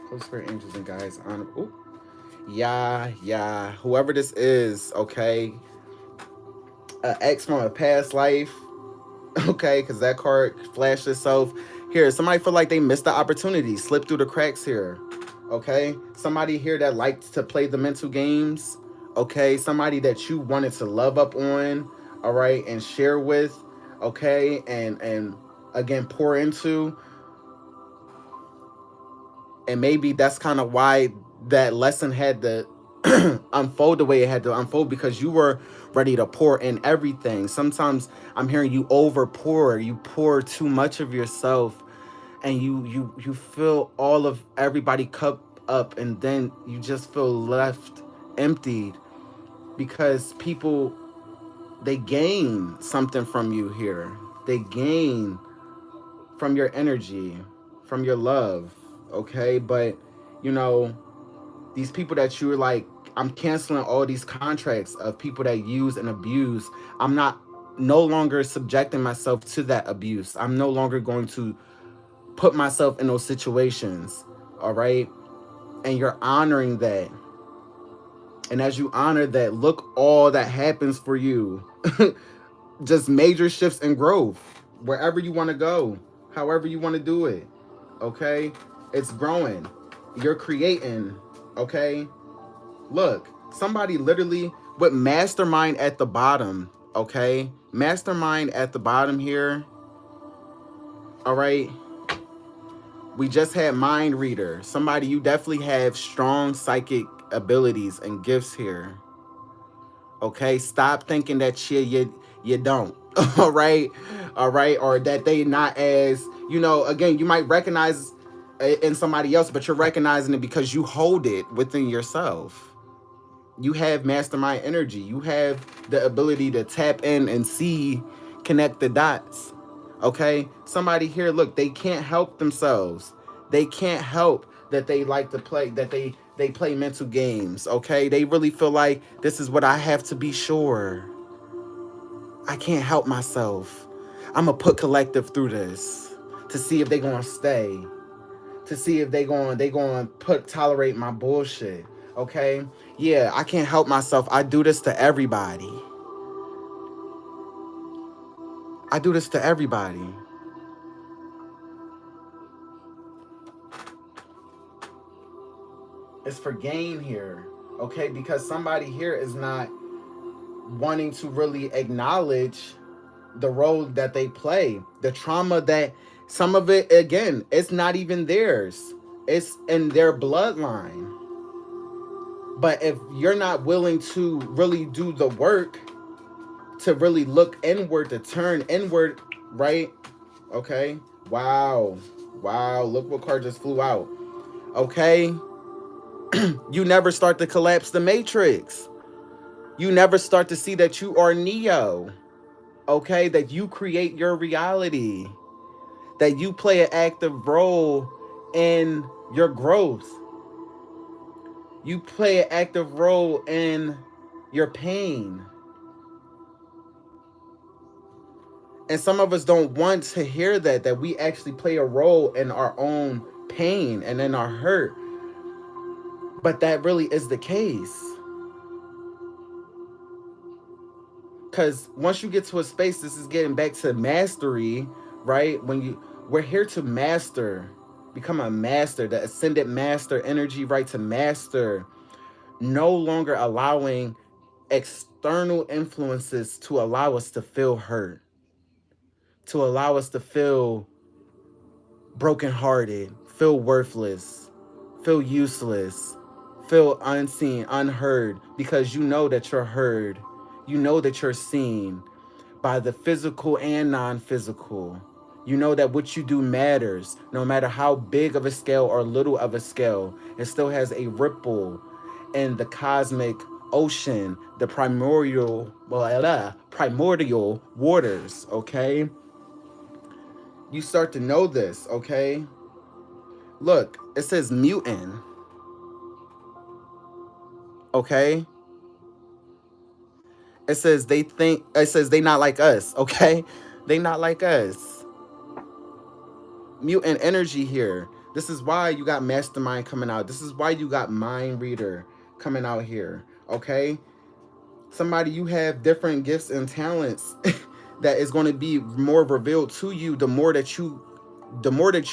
Speaker 1: Holy Spirit, angels, and guides. On. Ooh. Yeah. Whoever this is, okay. Ex from a past life, okay, because that card flashed itself. Here, somebody feel like they missed the opportunity, slipped through the cracks here. Okay, somebody here that likes to play the mental games. Okay, somebody that you wanted to love up on, all right, and share with, okay, and again pour into, and maybe that's kind of why that lesson had to unfold the way it had to unfold, because you were ready to pour in everything. Sometimes I'm hearing you over pour, you pour too much of yourself, and you fill all of everybody cup up, and then you just feel left emptied, because people, they gain something from you here. They gain from your energy, from your love, okay? But you know, these people that you're like, I'm canceling all these contracts of people that use and abuse. I'm not no longer subjecting myself to that abuse. I'm no longer going to put myself in those situations. All right. And you're honoring that. And as you honor that, look all that happens for you. Just major shifts and growth. Wherever you want to go, however you want to do it. Okay. It's growing. You're creating. Okay. Look, somebody literally with mastermind at the bottom, okay? Mastermind at the bottom here. All right. We just had mind reader. Somebody, you definitely have strong psychic abilities and gifts here. Okay? Stop thinking that you don't. All right? All right, or that they not as, you know, again, you might recognize in somebody else, but you're recognizing it because you hold it within yourself. You have mastermind energy. You have the ability to tap in and see, connect the dots. Okay? Somebody here, look, they can't help themselves. They can't help that they like to play, that they play mental games. Okay? They really feel like this is what I have to be sure. I can't help myself. I'm gonna put collective through this to see if they gonna stay, to see if they going put tolerate my bullshit. Okay? Yeah, I can't help myself. I do this to everybody. I do this to everybody. It's for gain here. Okay? Because somebody here is not wanting to really acknowledge the role that they play. The trauma that some of it, again, it's not even theirs. It's in their bloodline. But if you're not willing to really do the work, to really look inward, to turn inward, right? Okay. Wow. Wow. Look what card just flew out. Okay. You never start to collapse the matrix. You never start to see that you are Neo. Okay. That you create your reality. That you play an active role in your growth. You play an active role in your pain. And some of us don't want to hear that we actually play a role in our own pain and in our hurt. But that really is the case. Because once you get to a space, this is getting back to mastery, right? We're here to master, become a master, the ascended master energy, right? To master, no longer allowing external influences to allow us to feel hurt, to allow us to feel brokenhearted, feel worthless, feel useless, feel unseen, unheard, because you know that you're heard. You know that you're seen by the physical and non-physical. You know that what you do matters, no matter how big of a scale or little of a scale. It still has a ripple in the cosmic ocean, the primordial waters, okay? You start to know this, okay? Look, it says mutant. Okay? It says they not like us, okay? They not like us. Mutant energy here. This is why you got mastermind coming out. This is why you got mind reader coming out here. Okay? Somebody, you have different gifts and talents that is going to be more revealed to you the more that you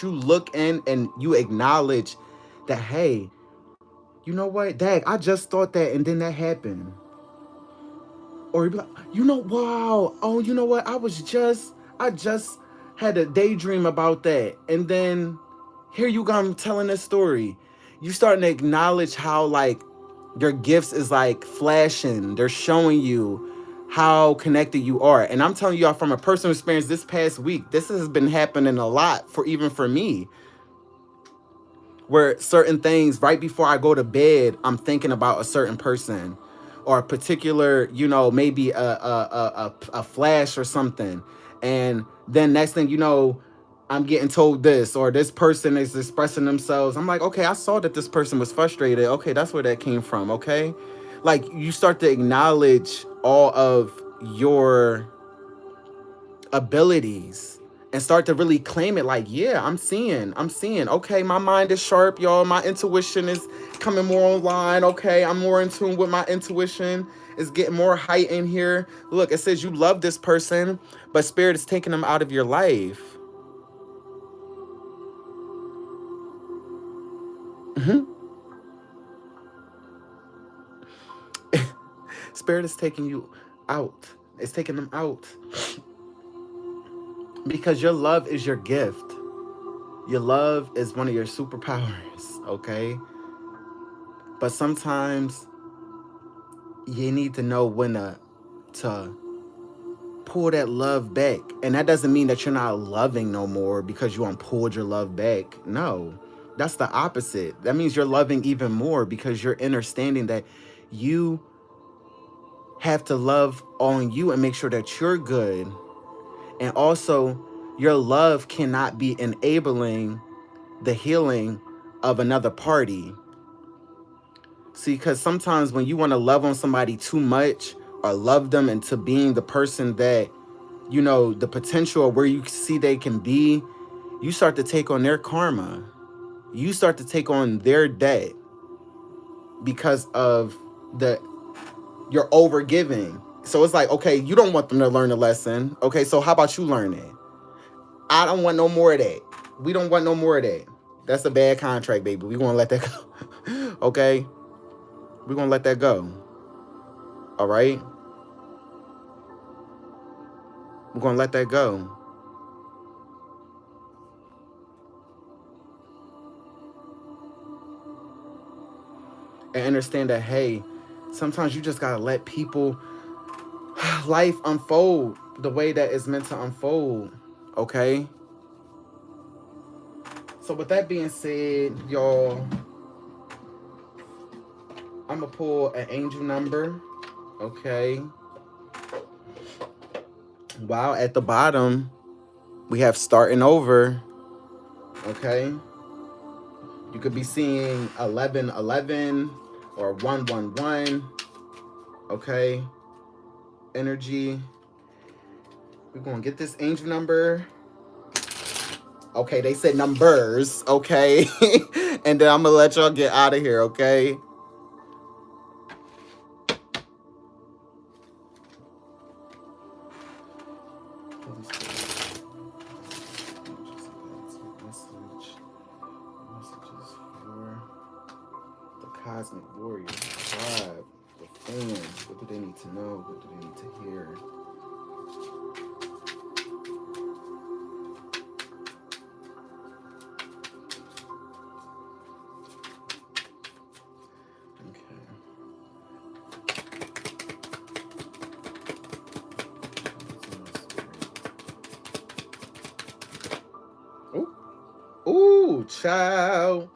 Speaker 1: look in and you acknowledge that, hey, you know what, dag, I just thought that and then that happened. Or you'd be like, wow, oh, you know what, I just had a daydream about that, and then here you go, I'm telling this story. You starting to acknowledge how, like, your gifts is like flashing. They're showing you how connected you are. And I'm telling y'all from a personal experience this past week, this has been happening a lot for me, where certain things right before I go to bed, I'm thinking about a certain person or a particular, maybe a flash or something. And then next thing you know, I'm getting told this, or this person is expressing themselves. I'm like, okay, I saw that this person was frustrated. Okay, that's where that came from. Okay. Like, you start to acknowledge all of your abilities and start to really claim it. Like, yeah, I'm seeing, okay, my mind is sharp, y'all. My intuition is coming more online. Okay, I'm more in tune with my intuition. It's getting more height in here. Look, it says you love this person, but spirit is taking them out of your life. Spirit is taking you out. It's taking them out. Because your love is your gift. Your love is one of your superpowers, okay? But sometimes you need to know when to pull that love back. And that doesn't mean that you're not loving no more because you pulled your love back. No, that's the opposite. That means you're loving even more because you're understanding that you have to love on you and make sure that you're good. And also, your love cannot be enabling the healing of another party. See, because sometimes when you want to love on somebody too much or love them into being the person that, the potential of where you see they can be, you start to take on their karma. You start to take on their debt because of your over giving. So it's like, okay, you don't want them to learn a lesson. Okay, so how about you learn it? I don't want no more of that. We don't want no more of that. That's a bad contract, baby. We're going to let that go. Okay? We're going to let that go. All right? We're going to let that go. And understand that, hey, sometimes you just got to let life unfold the way that it's meant to unfold. Okay? So with that being said, y'all, I'm going to pull an angel number. Okay? Wow, at the bottom, we have starting over. Okay? You could be seeing 1111 or 111. Okay? Energy. We're going to get this angel number. Okay, they said numbers. Okay? And then I'm going to let y'all get out of here. Okay? Cosmic warrior, tribe, the fans. What do they need to know? What do they need to hear? Okay. Ooh, child.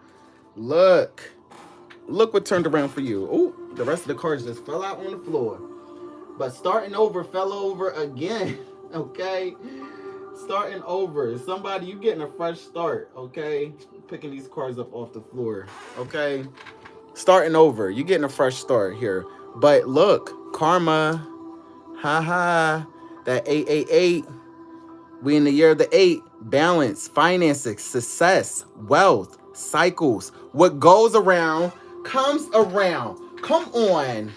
Speaker 1: Look what turned around for you. Oh, the rest of the cards just fell out on the floor. But starting over fell over again. Okay? Starting over. Somebody, you getting a fresh start. Okay? Picking these cards up off the floor. Okay? Starting over. You getting a fresh start here. But look, karma. Haha. That 888. We in the year of the 8. balance, finances, success, wealth, cycles. What goes around comes around. Come on.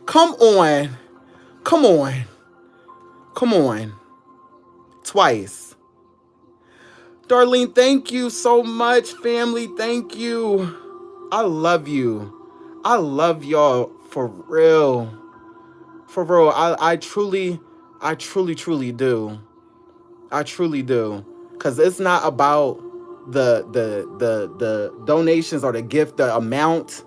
Speaker 1: Come on. Come on. Come on. Twice. Darlene, thank you so much, family. Thank you. I love you. I love y'all for real. For real. I truly do. I truly do. Cause it's not about the donations or the gift, the amount.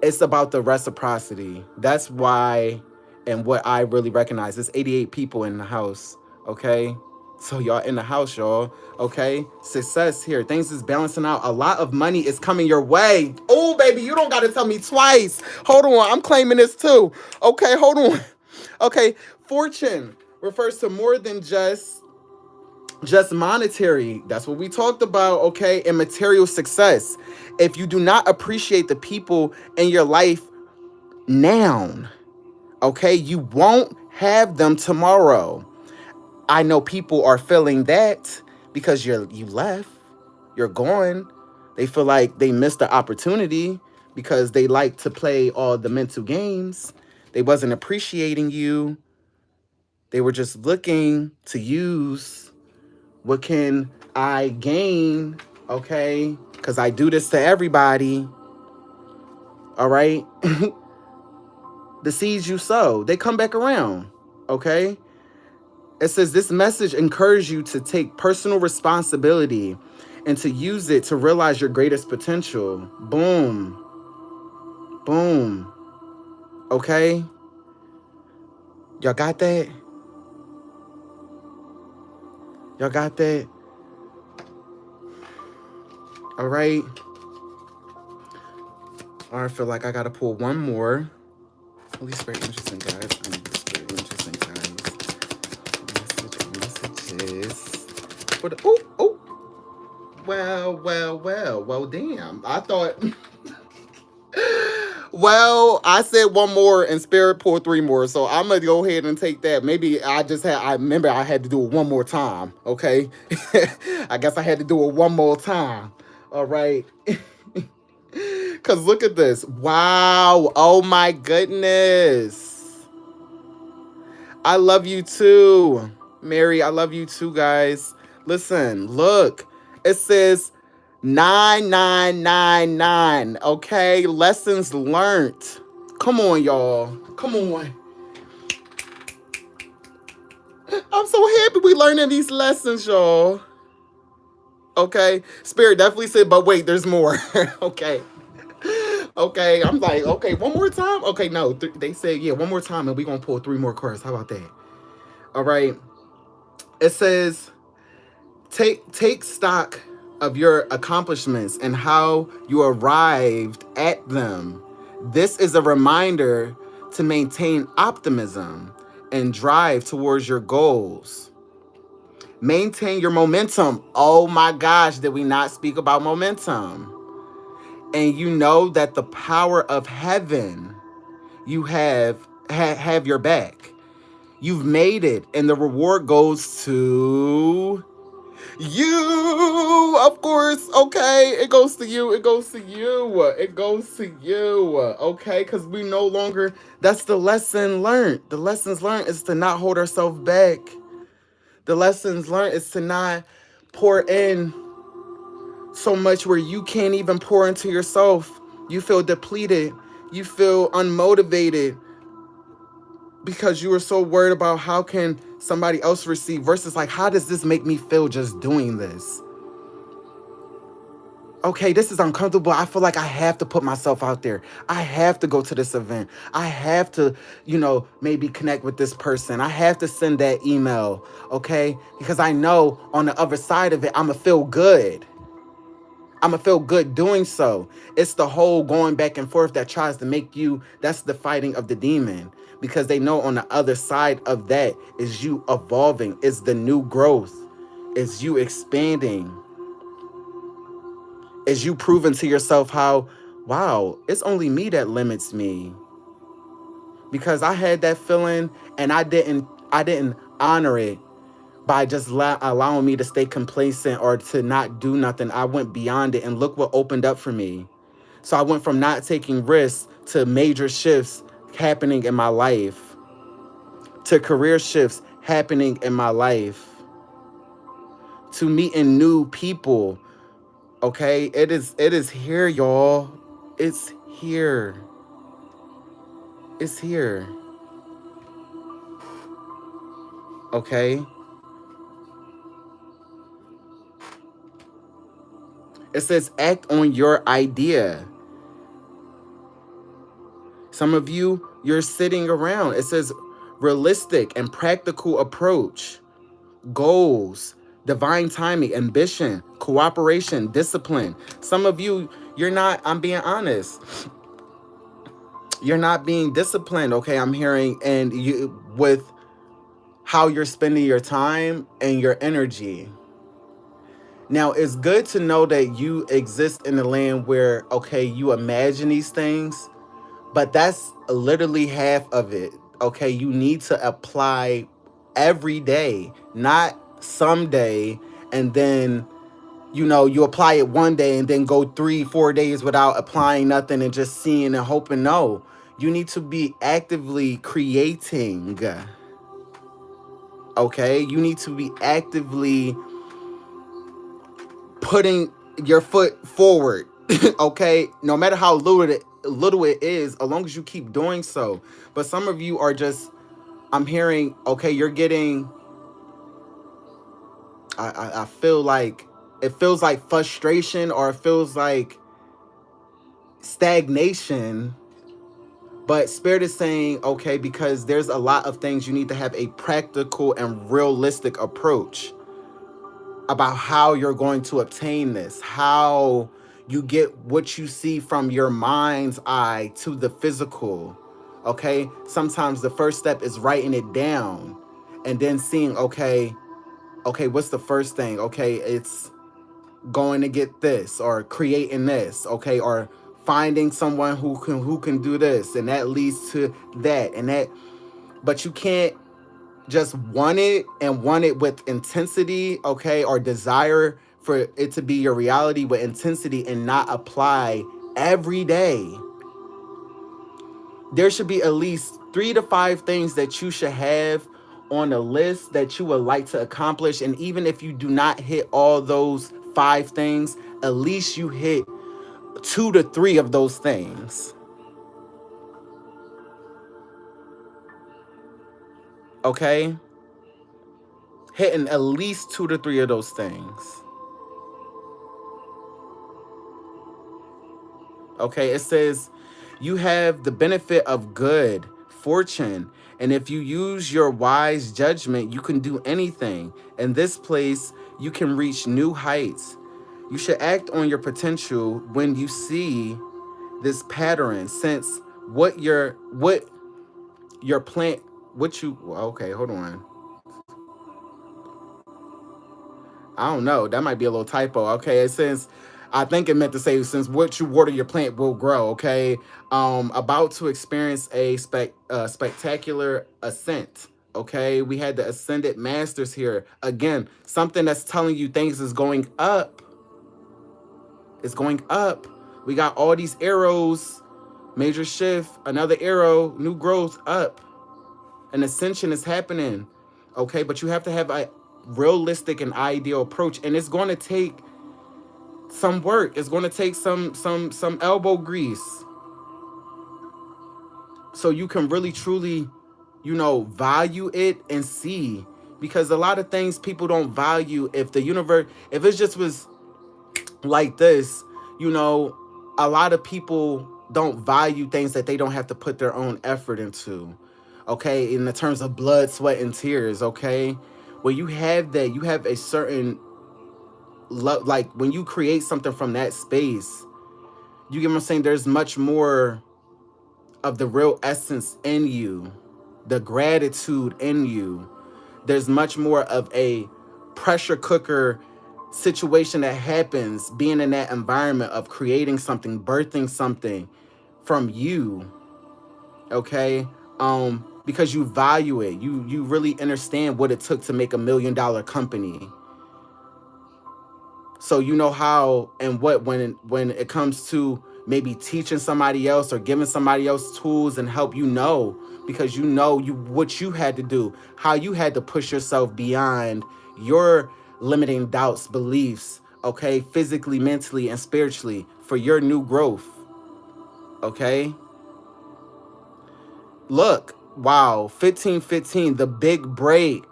Speaker 1: It's about the reciprocity. That's why, and what I really recognize. There's 88 people in the house. Okay. So y'all in the house, y'all. Okay. Success here. Things is balancing out. A lot of money is coming your way. Oh, baby, you don't gotta tell me twice. Hold on. I'm claiming this too. Okay, hold on. Okay. Fortune refers to more than just monetary. That's what we talked about, okay? And material success. If you do not appreciate the people in your life now, okay, you won't have them tomorrow. I know people are feeling that because you left, you're gone. They feel like they missed the opportunity because they like to play all the mental games. They wasn't appreciating you. They were just looking to use what can I gain, okay? Because I do this to everybody, all right? The seeds you sow, they come back around, okay? It says this message encourages you to take personal responsibility and to use it to realize your greatest potential. Boom. Boom. Okay? Y'all got that? Y'all got that? All right? I feel like I got to pull one more. Holy Spirit, interesting, guys. Spirit, interesting, guys. Messages. For the, oh. Well, damn. I thought... Well, I said one more and Spirit pulled three more. So I'm going to go ahead and take that. Maybe I remember I had to do it one more time. Okay. I guess I had to do it one more time. All right. Because look at this. Wow. Oh my goodness. I love you too. Mary, I love you too, guys. Listen, look. It says 9999. Okay, lessons learned. Come on, y'all. Come on. I'm so happy we learning these lessons, y'all. Okay, Spirit definitely said, but wait, there's more. Okay. Okay, I'm like, okay, one more time. Okay, no, they said, yeah, one more time, and we're gonna pull three more cards. How about that? All right. It says, take stock of your accomplishments and how you arrived at them. This is a reminder to maintain optimism and drive towards your goals. Maintain your momentum. Oh my gosh, did we not speak about momentum? And you know that the power of heaven, you have your back. You've made it, and the reward goes to you, of course. Okay, it goes to you. It goes to you. It goes to you. Okay, because we no longer. That's the lesson learned. The lessons learned is to not hold ourselves back. The lessons learned is to not pour in so much where you can't even pour into yourself. You feel depleted. You feel unmotivated because you were so worried about how can somebody else receive versus like, how does this make me feel just doing this? Okay, this is uncomfortable. I feel like I have to put myself out there. I have to go to this event. I have to, maybe connect with this person. I have to send that email, okay? Because I know on the other side of it, I'm going to feel good. I'm going to feel good doing so. It's the whole going back and forth that tries to make you, that's the fighting of the demon. Because they know on the other side of that is you evolving, is the new growth, is you expanding, is you proving to yourself how, wow, it's only me that limits me. Because I had that feeling and I didn't honor it by just allowing me to stay complacent or to not do nothing. I went beyond it, and look what opened up for me. So I went from not taking risks to major shifts happening in my life, to career shifts happening in my life, to meeting new people. Okay, it is here, y'all. It's here. It's here. Okay. It says act on your idea. Some of you, you're sitting around. It says realistic and practical approach, goals, divine timing, ambition, cooperation, discipline. Some of you, you're not, I'm being honest, you're not being disciplined. Okay, I'm hearing, and you, with how you're spending your time and your energy. Now, it's good to know that you exist in a land where, okay, you imagine these things, but that's literally half of it. Okay, you need to apply every day, not someday, and then, you apply it one day and then go 3-4 days without applying nothing and just seeing and hoping. No, you need to be actively creating. Okay, you need to be actively putting your foot forward. Okay, no matter how little it is, as long as you keep doing so. But some of you are just, I'm hearing, okay, you're getting, I feel like, it feels like frustration, or it feels like stagnation. But Spirit is saying, okay, because there's a lot of things, you need to have a practical and realistic approach about how you're going to obtain this, how you get what you see from your mind's eye to the physical. Okay, sometimes the first step is writing it down and then seeing, okay, what's the first thing? Okay, it's going to get this, or creating this, okay, or finding someone who can do this, and that leads to that and that. But you can't just want it and want it with intensity, okay, or desire for it to be your reality with intensity and not apply every day. There should be at least 3 to 5 things that you should have on a list that you would like to accomplish. And even if you do not hit all those 5 things, at least you hit 2 to 3 of those things. Okay? Hitting at least 2 to 3 of those things. Okay, it says you have the benefit of good fortune, and if you use your wise judgment, you can do anything. In this place, you can reach new heights. You should act on your potential when you see this pattern, since what your plant, what you, okay, hold on. I don't know. That might be a little typo. Okay, it says, I think it meant to say, since what you water your plant will grow. Okay, about to experience a spectacular ascent. Okay, we had the ascended masters here again. Something that's telling you things is going up. It's going up. We got all these arrows. Major shift, another arrow, new growth, up. An ascension is happening. Okay, but you have to have a realistic and ideal approach, and it's going to take some work. It's going to take some elbow grease, so you can really truly, value it and see. Because a lot of things people don't value. If the universe, if it just was like this, a lot of people don't value things that they don't have to put their own effort into. Okay, in the terms of blood, sweat, and tears. Okay, when you have that, you have a certain love. Like when you create something from that space, you get what I'm saying. There's much more of the real essence in you, the gratitude in you. There's much more of a pressure cooker situation that happens being in that environment of creating something, birthing something from you. Okay, because you value it. You really understand what it took to make $1 million company. So you know how and what when it comes to maybe teaching somebody else or giving somebody else tools and help, you know, because you know you what you had to do, how you had to push yourself beyond your limiting doubts, beliefs, okay, physically, mentally, and spiritually for your new growth. Okay? Look, wow, 1515, the big break.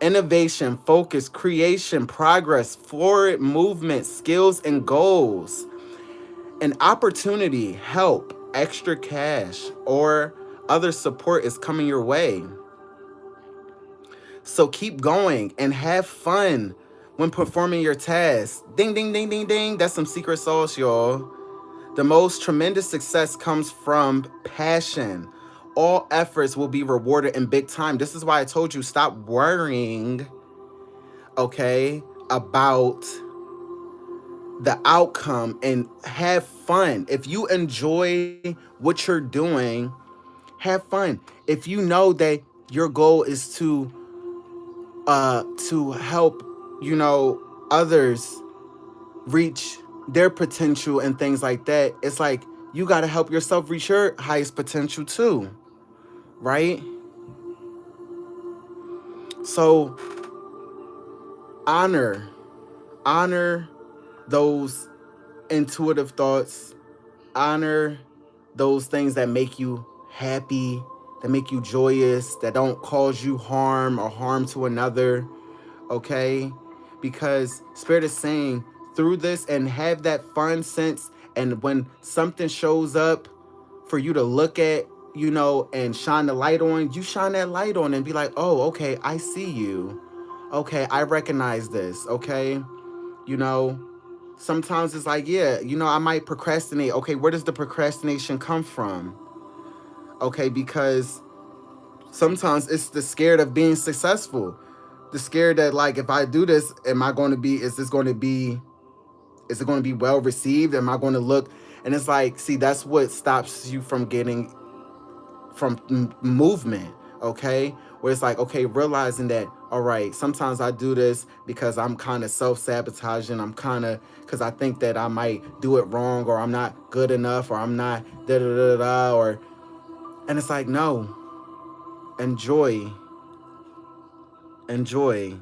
Speaker 1: Innovation, focus, creation, progress, forward movement, skills and goals. An opportunity, help, extra cash, or other support is coming your way. So keep going and have fun when performing your tasks. Ding, ding, ding, ding, ding. That's some secret sauce, y'all. The most tremendous success comes from passion. All efforts will be rewarded in big time. This is why I told you, stop worrying, okay, about the outcome and have fun. If you enjoy what you're doing, have fun. If you know that your goal is to help, you know, others reach their potential and things like that, it's like you got to help yourself reach your highest potential too, right? So honor honor those intuitive thoughts, honor those things that make you happy, that make you joyous, that don't cause you harm or harm to another, okay? Because Spirit is saying through this, and have that fun sense, and when something shows up for you to look at, you know, and shine the light on, you shine that light on and be like, oh, okay, I see you. Okay, I recognize this, okay? You know, sometimes it's like, yeah, you know, I might procrastinate. Okay, where does the procrastination come from? Okay, because sometimes it's the scared of being successful. The scared that, like, if I do this, am I going to be, is it going to be well received? Am I going to look? And it's like, see, that's what stops you from getting, from movement, okay? Where it's like, okay, realizing that, all right, sometimes I do this because I'm kind of self-sabotaging. I'm kind of, because I think that I might do it wrong, or I'm not good enough, or I'm not da-da-da-da, or, and it's like, no, enjoy, enjoy,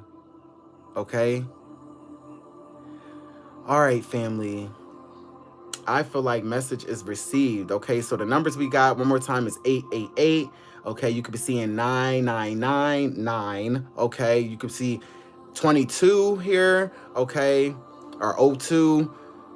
Speaker 1: okay? All right, family. I feel like message is received. Okay, so the numbers we got one more time is 888. Okay, you could be seeing 9999. Okay, you could see 22 here. Okay, or 02.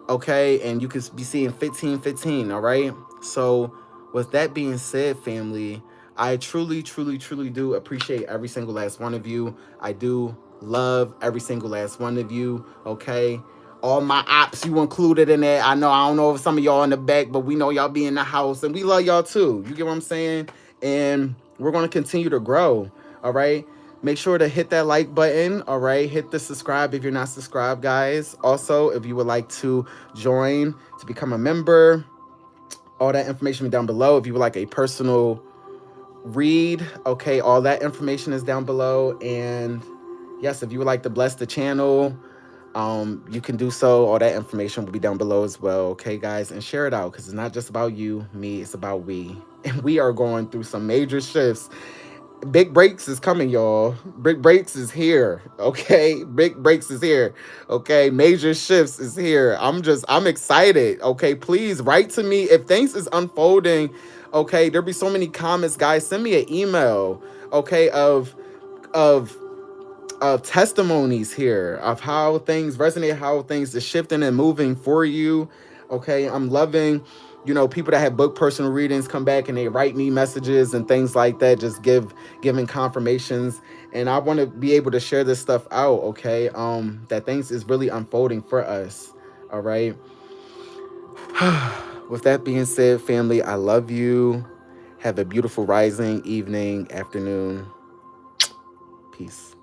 Speaker 1: Okay, and you could be seeing 1515. All right, so with that being said, family, I truly, truly, truly do appreciate every single last one of you. I do love every single last one of you. Okay, all my ops, you included in that. I know, I don't know if some of y'all in the back, but we know y'all be in the house, and we love y'all too. You get what I'm saying? And we're going to continue to grow. All right. Make sure to hit that like button. All right. Hit the subscribe if you're not subscribed, guys. Also, if you would like to join to become a member, all that information down below. If you would like a personal read, okay, all that information is down below. And yes, if you would like to bless the channel, you can do so. All that information will be down below as well. Okay, guys, and share it out, because it's not just about you, me, it's about we. And we are going through some major shifts. Big breaks is coming, y'all. Big breaks is here. Okay, big breaks is here. Okay, major shifts is here. I'm excited. Okay, please write to me if things is unfolding. Okay, there'll be so many comments, guys. Send me an email, okay, of testimonies here of how things resonate, how things are shifting and moving for you. Okay, I'm loving, you know, people that have book personal readings come back and they write me messages and things like that, just giving confirmations. And I want to be able to share this stuff out, okay, that things is really unfolding for us. All right. With that being said, family, I love you. Have a beautiful rising, evening, afternoon. Peace.